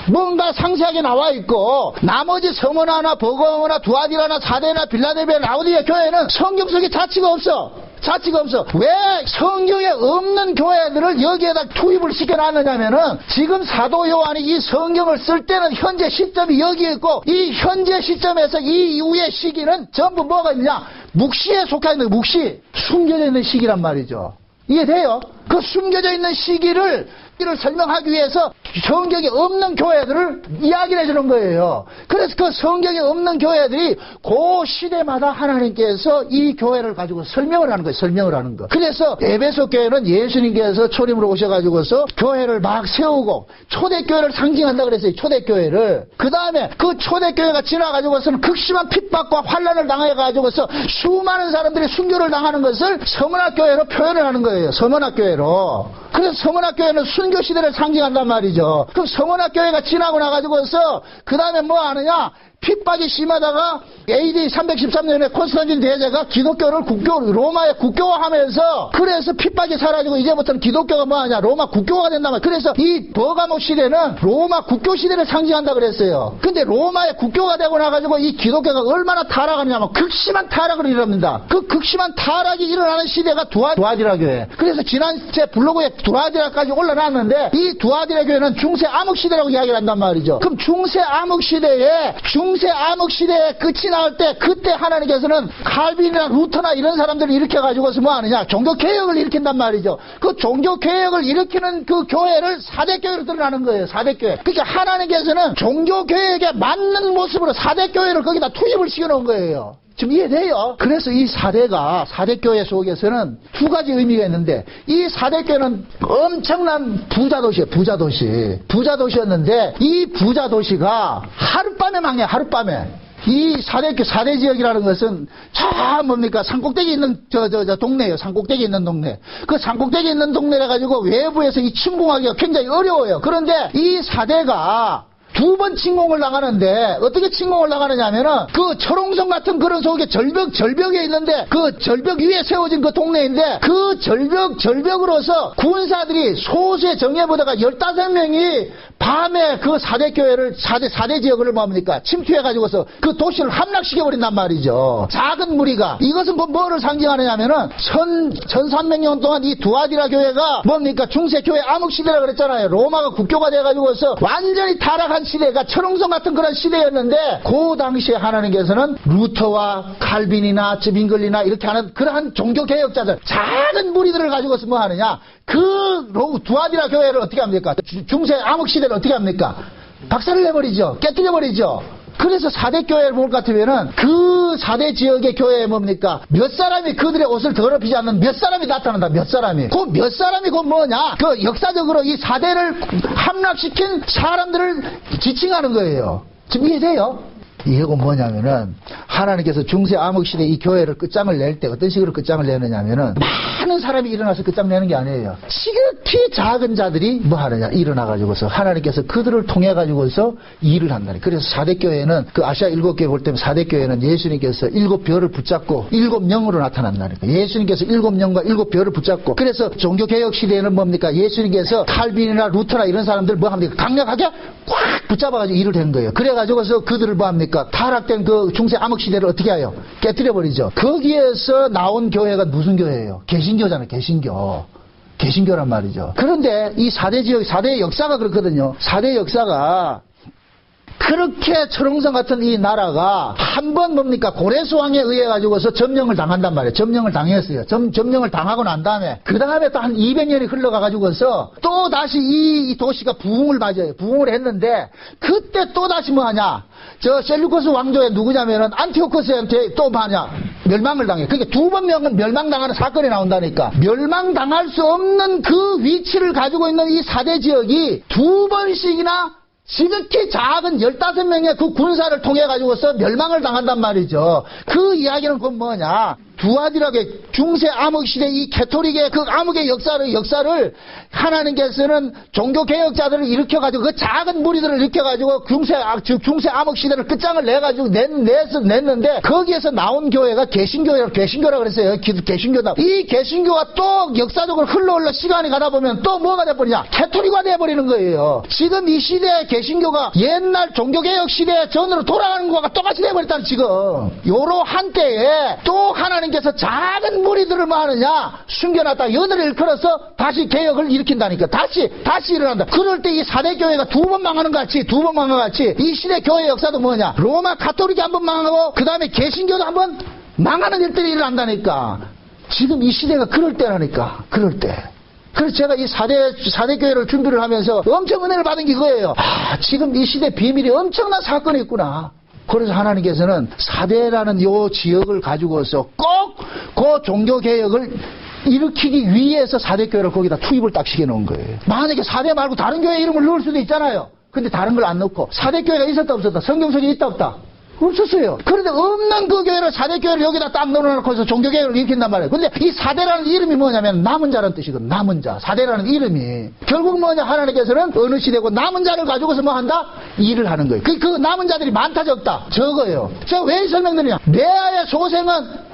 뭔가 상세하게 나와 있고 나머지 서머나나 버거나 두아디라나 사대나 빌라델비아 라오디게아 교회는 성경 속에 자취가 없어. 왜 성경에 없는 교회들을 여기에다 투입을 시켜놨느냐면은 지금 사도 요한이 이 성경을 쓸 때는 현재 시점이 여기 있고 이 현재 시점에서 이 이후의 시기는 전부 뭐가 있느냐? 묵시에 속해 있는 묵시. 숨겨져 있는 시기란 말이죠. 이해돼요? 그 숨겨져 있는 시기를 설명하기 위해서 성경에 없는 교회들을 이야기를 해주는 거예요. 그래서 그 성경에 없는 교회들이 그 시대마다 하나님께서 이 교회를 가지고 설명을 하는 거예요. 그래서 에베소 교회는 예수님께서 초림으로 오셔가지고서 교회를 막 세우고 초대교회를 상징한다 그랬어요. 초대교회를. 그 다음에 그 초대교회가 지나가지고서는 극심한 핍박과 환란을 당해가지고서 수많은 사람들이 순교를 당하는 것을 서문학교회로 표현을 하는 거예요. 서문학교회로. 그래서 서문학교회는 순교 시대를 상징한단 말이죠. 그럼 서문학교회가 지나고 나가지고서 그 다음에 뭐 하느냐? 핍박이 심하다가 AD 313년에 콘스탄틴 대제가 기독교를 로마에 국교화하면서 그래서 핍박이 사라지고 이제부터는 기독교가 뭐하냐 로마 국교화가 된단 말이에요. 그래서 이 버가모 시대는 로마 국교 시대를 상징한다 그랬어요. 근데 로마의 국교가 되고 나가지고 이 기독교가 얼마나 타락하냐면 극심한 타락을 일어납니다. 그 극심한 타락이 일어나는 시대가 두아디라 교회. 그래서 지난 제 블로그에 두아디라까지 올라놨는데 이 두아디라 교회는 중세 암흑 시대라고 이야기를 한단 말이죠. 그럼 중세 암흑 시대에 끝이 나올 때 그때 하나님께서는 칼빈이나 루터나 이런 사람들을 일으켜가지고서 뭐 하느냐 종교개혁을 일으킨단 말이죠. 그 종교개혁을 일으키는 그 교회를 사대교회로 드러나는 거예요. 사대교회. 그러니까 하나님께서는 종교개혁에 맞는 모습으로 사대교회를 거기다 투입을 시켜놓은 거예요. 지금 이해돼요? 그래서 이 사대교회 속에서는 두 가지 의미가 있는데, 이 사대교회는 엄청난 부자도시예요, 부자도시였는데, 이 부자도시가 하룻밤에 망해, 하룻밤에. 이 사대 지역이라는 것은 산꼭대기 있는 동네예요. 산꼭대기 있는 동네. 그 산꼭대기 있는 동네라 가지고 외부에서 이 침공하기가 굉장히 어려워요. 그런데 이 사대가 두 번 침공을 나가는데 어떻게 침공을 나가느냐면은 그 철옹성 같은 그런 속에 절벽에 있는데 그 절벽 위에 세워진 그 동네인데 그 절벽으로서 군사들이 소수의 정예부대가 15명이 밤에 그 사대교회를 사대 지역을 뭡니까 침투해가지고서 그 도시를 함락시켜버린단 말이죠. 작은 무리가. 이것은 뭐를 상징하느냐면은 1300년 동안 이 두아디라 교회가 뭡니까 중세교회 암흑시대라 그랬잖아요. 로마가 국교가 돼가지고서 완전히 타락한 시대가 철옹성 같은 그런 시대였는데 그 당시에 하나님께서는 루터와 칼빈이나 즈빙글리나 이렇게 하는 그러한 종교개혁자들 작은 무리들을 가지고서 뭐 하느냐 그 두아디라 교회를 어떻게 합니까? 중세 암흑시대를 어떻게 합니까? 박살을 내버리죠. 깨뜨려버리죠. 그래서 사대교회를 볼 것 같으면은 그 사대 지역의 교회에 뭡니까? 몇 사람이 그들의 옷을 더럽히지 않는 몇 사람이 나타난다. 몇 사람이. 그 몇 사람이 그 뭐냐? 그 역사적으로 이 사대를 함락시킨 사람들을 지칭하는 거예요. 지금 이해돼요? 이게 뭐냐면은 하나님께서 중세 암흑시대 이 교회를 끝장을 낼 때 어떤 식으로 끝장을 내느냐면은 많은 사람이 일어나서 끝장 내는 게 아니에요. 지극히 작은 자들이 뭐 하느냐 일어나가지고서 하나님께서 그들을 통해가지고서 일을 한다니. 그래서 사대교회는 그 아시아 7교회 볼 때면 사대교회는 예수님께서 7별을 붙잡고 7영으로 나타난다니까. 예수님께서 7영과 7별을 붙잡고 그래서 종교개혁 시대에는 뭡니까? 예수님께서 칼빈이나 루터나 이런 사람들 뭐 합니까? 강력하게 꽉 붙잡아가지고 일을 한 거예요. 그래가지고서 그들을 뭐 합니까? 타락된 그 중세 암흑 시대를 어떻게 해요? 깨뜨려버리죠. 거기에서 나온 교회가 무슨 교회예요? 개신교잖아요. 개신교란 말이죠. 그런데 이 사대 역사가 그렇거든요. 사대 역사가 그렇게 철옹성 같은 이 나라가 한 번 뭡니까? 고레스왕에 의해 가지고서 점령을 당한단 말이에요. 점령을 당했어요. 점령을 당하고 난 다음에 그 다음에 또 한 200년이 흘러가 가지고서 또 다시 이 도시가 부흥을 맞아요. 부흥을 했는데 그때 또 다시 뭐 하냐? 저 셀루커스 왕조의 누구냐면은 안티오코스한테 또 뭐하냐? 멸망을 당해. 그러니까 두 번 멸망당하는 사건이 나온다니까. 멸망당할 수 없는 그 위치를 가지고 있는 이 사대 지역이 두 번씩이나 지극히 작은 15명의 그 군사를 통해가지고서 멸망을 당한단 말이죠. 그 이야기는 그건 뭐냐? 두아디락의 중세 암흑시대 이 캐토릭의 그 암흑의 역사를 하나님께서는 종교개혁자들을 일으켜가지고 그 작은 무리들을 일으켜가지고 중세 암흑시대를 끝장을 내가지고 냈는데 거기에서 나온 교회가 개신교라 그랬어요. 개신교다. 이 개신교가 또 역사적으로 흘러 시간이 가다 보면 또 뭐가 돼버리냐? 캐토릭화 돼버리는 거예요. 지금 이 시대의 개신교가 옛날 종교개혁 시대 전으로 돌아가는 거가 똑같이 돼버렸다는 지금. 요로 한때에 또 하나님께서 작은 무리들을 뭐 하느냐? 숨겨놨다. 여들을 일컬어서 다시 개혁을 일으킨다니까. 다시 일어난다. 그럴 때 이 사대교회가 두 번 망하는 것 같이 이 시대 교회 역사도 뭐냐? 로마 가톨릭이 한 번 망하고 그 다음에 개신교도 한 번 망하는 일들이 일어난다니까. 지금 이 시대가 그럴 때라니까. 그럴 때. 그래서 제가 이 사대교회를 준비를 하면서 엄청 은혜를 받은 게 그거예요. 지금 이 시대 비밀이 엄청난 사건이 있구나. 그래서 하나님께서는 사대라는 요 지역을 가지고서 꼭 그 종교개혁을 일으키기 위해서 사대교회를 거기다 투입을 딱 시켜놓은 거예요. 만약에 사대 말고 다른 교회 이름을 넣을 수도 있잖아요. 근데 다른 걸 안 넣고 사대교회가 있었다 없었다? 성경 속에 있다 없다? 없었어요. 그런데 없는 그 교회를 4대 교회를 여기다 딱 넣어놓고서 종교개혁을 일으킨단 말이에요. 근데 이 4대라는 이름이 뭐냐면 남은 자라는 뜻이거든. 남은 자. 4대라는 이름이. 결국 뭐냐, 하나님께서는 어느 시대고 남은 자를 가지고서 뭐 한다? 일을 하는 거예요. 그 남은 자들이 많다 적다? 적어요. 제가 왜 설명드리냐. 레아의 소생은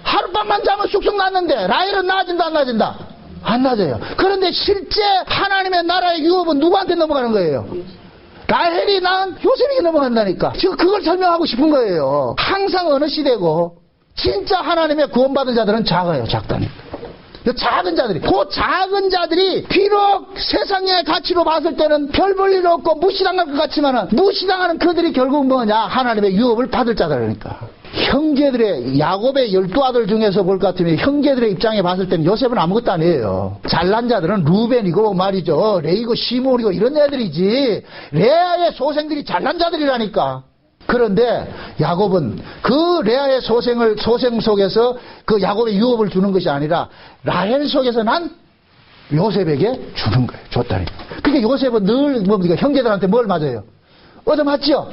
하룻밤만 자면 쑥쑥 났는데 라헬은 나아진다 안 나아진다? 안 나아져요. 그런데 실제 하나님의 나라의 유업은 누구한테 넘어가는 거예요? 라헬이 낳은 요셉에게 넘어간다니까. 지금 그걸 설명하고 싶은 거예요. 항상 어느 시대고 진짜 하나님의 구원받은 자들은 작아요. 작다니까. 작은 자들이, 그 작은 자들이 비록 세상의 가치로 봤을 때는 별 볼 일 없고 무시당할 것 같지만은 무시당하는 그들이 결국 뭐냐, 하나님의 유업을 받을 자들이니까. 형제들의, 야곱의 12아들 중에서 볼 것 같으면 형제들의 입장에 봤을 때는 요셉은 아무것도 아니에요. 잘난 자들은 루벤이고 말이죠, 레이고 시몬이고 이런 애들이지, 레아의 소생들이 잘난 자들이라니까. 그런데 야곱은 그 레아의 소생 속에서 그 야곱의 유업을 주는 것이 아니라 라헬 속에서 난 요셉에게 주는 거예요. 줬다니까. 그러니까 요셉은 늘 뭡니까? 형제들한테 뭘 맞아요? 얻어맞죠?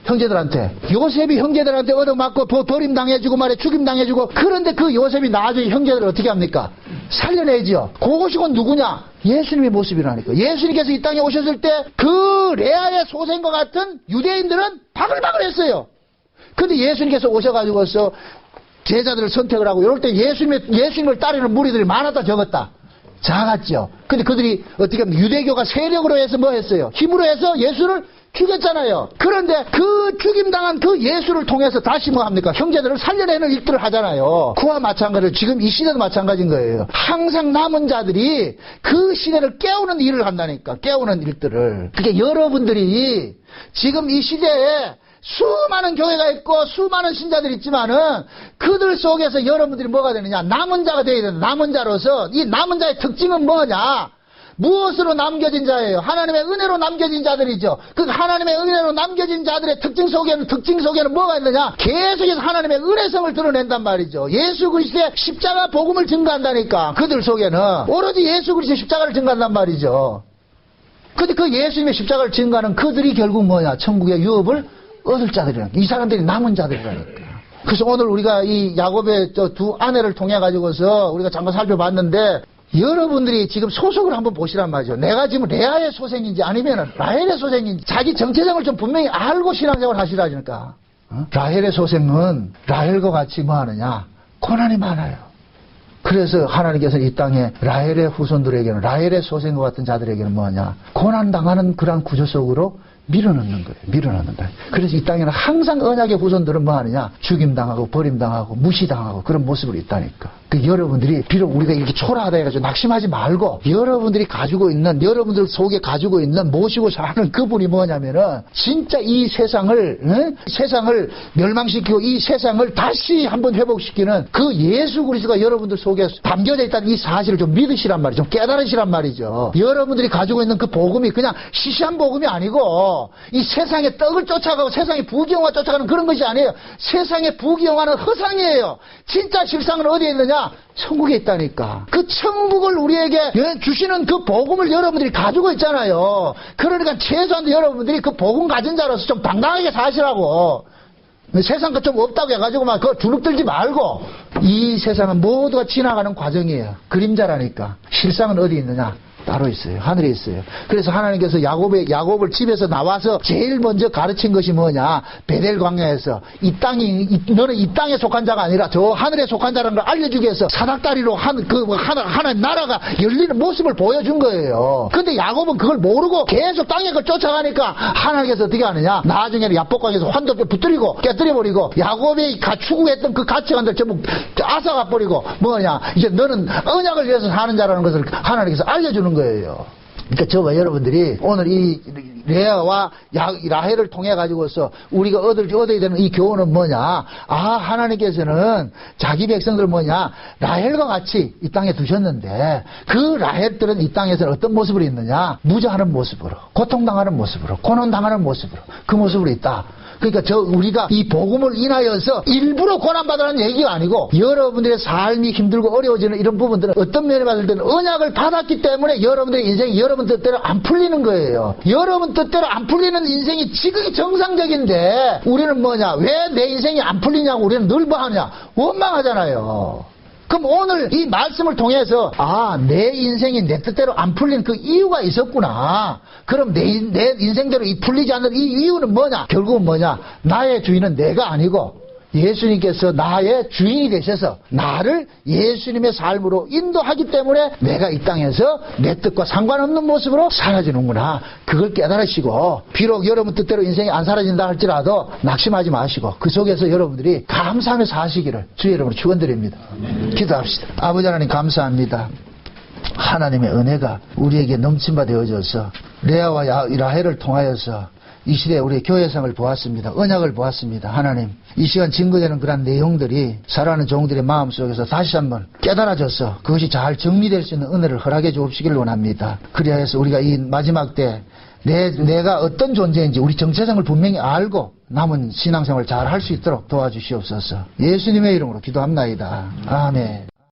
형제들한테. 요셉이 형제들한테 얻어맞고 버림당해주고 말해 죽임당해주고. 그런데 그 요셉이 나중에 형제들을 어떻게 합니까? 살려내죠. 그것이 곧 누구냐? 예수님의 모습이라니까. 예수님께서 이 땅에 오셨을 때 그 레아의 소생과 같은 유대인들은 바글바글했어요. 근데 예수님께서 오셔가지고서 제자들을 선택을 하고 이럴 때 예수님을 따르는 무리들이 많았다 적었다? 작았죠. 근데 그들이 어떻게 하면 유대교가 세력으로 해서 뭐 했어요? 힘으로 해서 예수를 죽였잖아요. 그런데 그 죽임당한 그 예수를 통해서 다시 뭐 합니까? 형제들을 살려내는 일들을 하잖아요. 그와 마찬가지로 지금 이 시대도 마찬가지인 거예요. 항상 남은 자들이 그 시대를 깨우는 일을 한다니까. 깨우는 일들을. 그게 여러분들이 지금 이 시대에 수많은 교회가 있고 수많은 신자들이 있지만은 그들 속에서 여러분들이 뭐가 되느냐? 남은 자가 되어야 된다. 남은 자로서 이 남은 자의 특징은 뭐냐? 무엇으로 남겨진 자예요? 하나님의 은혜로 남겨진 자들이죠. 그 하나님의 은혜로 남겨진 자들의 특징 속에는 뭐가 있느냐? 계속해서 하나님의 은혜성을 드러낸단 말이죠. 예수 그리스도의 십자가 복음을 증거한다니까. 그들 속에는 오로지 예수 그리스도의 십자가를 증거한단 말이죠. 근데 그 예수님의 십자가를 증거하는 그들이 결국 뭐냐? 천국의 유업을 얻을 자들이라니까. 이 사람들이 남은 자들이라니까. 그래서 오늘 우리가 이 야곱의 두 아내를 통해 가지고서 우리가 잠깐 살펴봤는데, 여러분들이 지금 소속을 한번 보시란 말이죠. 내가 지금 레아의 소생인지 아니면 라헬의 소생인지 자기 정체성을 좀 분명히 알고 신앙생활을 하시라니까. 라헬의 소생은 라헬과 같이 뭐 하느냐? 고난이 많아요. 그래서 하나님께서는 이 땅에 라헬의 후손들에게는, 라헬의 소생과 같은 자들에게는 뭐하냐? 고난당하는 그런 구조 속으로 밀어넣는 거예요. 밀어넣는다. 그래서 이 땅에는 항상 언약의 후손들은 뭐 하느냐? 죽임당하고 버림당하고 무시당하고 그런 모습으로 있다니까. 그 여러분들이 비록 우리가 이렇게 초라하다 해가지고 낙심하지 말고, 여러분들이 가지고 있는, 여러분들 속에 가지고 있는 모시고 사는 그분이 뭐냐면은 진짜 이 세상을 멸망시키고 이 세상을 다시 한번 회복시키는 그 예수 그리스도가 여러분들 속에 담겨져 있다는 이 사실을 좀 믿으시란 말이죠. 좀 깨달으시란 말이죠. 여러분들이 가지고 있는 그 복음이 그냥 시시한 복음이 아니고 이 세상의 떡을 쫓아가고 세상의 부귀영화 쫓아가는 그런 것이 아니에요. 세상의 부귀영화는 허상이에요. 진짜 실상은 어디에 있느냐? 천국에 있다니까. 그 천국을 우리에게 주시는 그 복음을 여러분들이 가지고 있잖아요. 그러니까 최소한 여러분들이 그 복음 가진 자로서 좀 당당하게 사시라고. 세상 거 좀 없다고 해가지고 막 그거 주눅들지 말고. 이 세상은 모두가 지나가는 과정이에요. 그림자라니까. 실상은 어디 있느냐? 따로 있어요. 하늘에 있어요. 그래서 하나님께서 야곱을 집에서 나와서 제일 먼저 가르친 것이 뭐냐? 베델 광야에서 너는 이 땅에 속한 자가 아니라 저 하늘에 속한 자라는 걸 알려주기 위해서 사닥다리로 하나님 나라가 열리는 모습을 보여준 거예요. 근데 야곱은 그걸 모르고 계속 땅에 걸 쫓아가니까 하나님께서 어떻게 하느냐? 나중에는 야복강에서 환도뼈 붙들이고 깨뜨려버리고 야곱이 추구했던 그 가치관들 전부 앗아가 버리고 뭐냐? 이제 너는 언약을 위해서 사는 자라는 것을 하나님께서 알려주는 거예요. 그러니까 저와 여러분들이 오늘 이 레아와 라헬을 통해 가지고서 우리가 얻어야 되는 이 교훈은 뭐냐? 하나님께서는 자기 백성들 뭐냐? 라헬과 같이 이 땅에 두셨는데 그 라헬들은 이 땅에서 어떤 모습으로 있느냐? 무자하는 모습으로, 고통당하는 모습으로, 고난당하는 모습으로, 그 모습으로 있다. 그러니까 우리가 이 복음을 인하여서 일부러 고난받으라는 얘기가 아니고 여러분들의 삶이 힘들고 어려워지는 이런 부분들은 어떤 면에 봤을 때는 언약을 받았기 때문에 여러분들의 인생이 여러분 뜻대로 안 풀리는 거예요. 여러분 뜻대로 안 풀리는 인생이 지극히 정상적인데 우리는 뭐냐? 왜 내 인생이 안 풀리냐고 우리는 늘 뭐하냐? 원망하잖아요. 그럼 오늘 이 말씀을 통해서 내 인생이 내 뜻대로 안 풀린 그 이유가 있었구나. 그럼 내 인생대로 풀리지 않는 이 이유는 뭐냐? 결국은 뭐냐? 나의 주인은 내가 아니고 예수님께서 나의 주인이 되셔서 나를 예수님의 삶으로 인도하기 때문에 내가 이 땅에서 내 뜻과 상관없는 모습으로 사라지는구나. 그걸 깨달으시고 비록 여러분 뜻대로 인생이 안 사라진다 할지라도 낙심하지 마시고 그 속에서 여러분들이 감사하며 사시기를 주의 이름으로 축원드립니다. 기도합시다. 아버지 하나님 감사합니다. 하나님의 은혜가 우리에게 넘침바 되어져서 레아와 라헬을 통하여서 이 시대에 우리 교회성을 보았습니다. 언약을 보았습니다. 하나님, 이 시간 증거되는 그런 내용들이 사랑하는 종들의 마음속에서 다시 한번 깨달아져서 그것이 잘 정리될 수 있는 은혜를 허락해 주옵시기를 원합니다. 그래야 해서 우리가 이 마지막 때 내가 어떤 존재인지 우리 정체성을 분명히 알고 남은 신앙생활을 잘 할 수 있도록 도와주시옵소서. 예수님의 이름으로 기도합나이다. 아멘.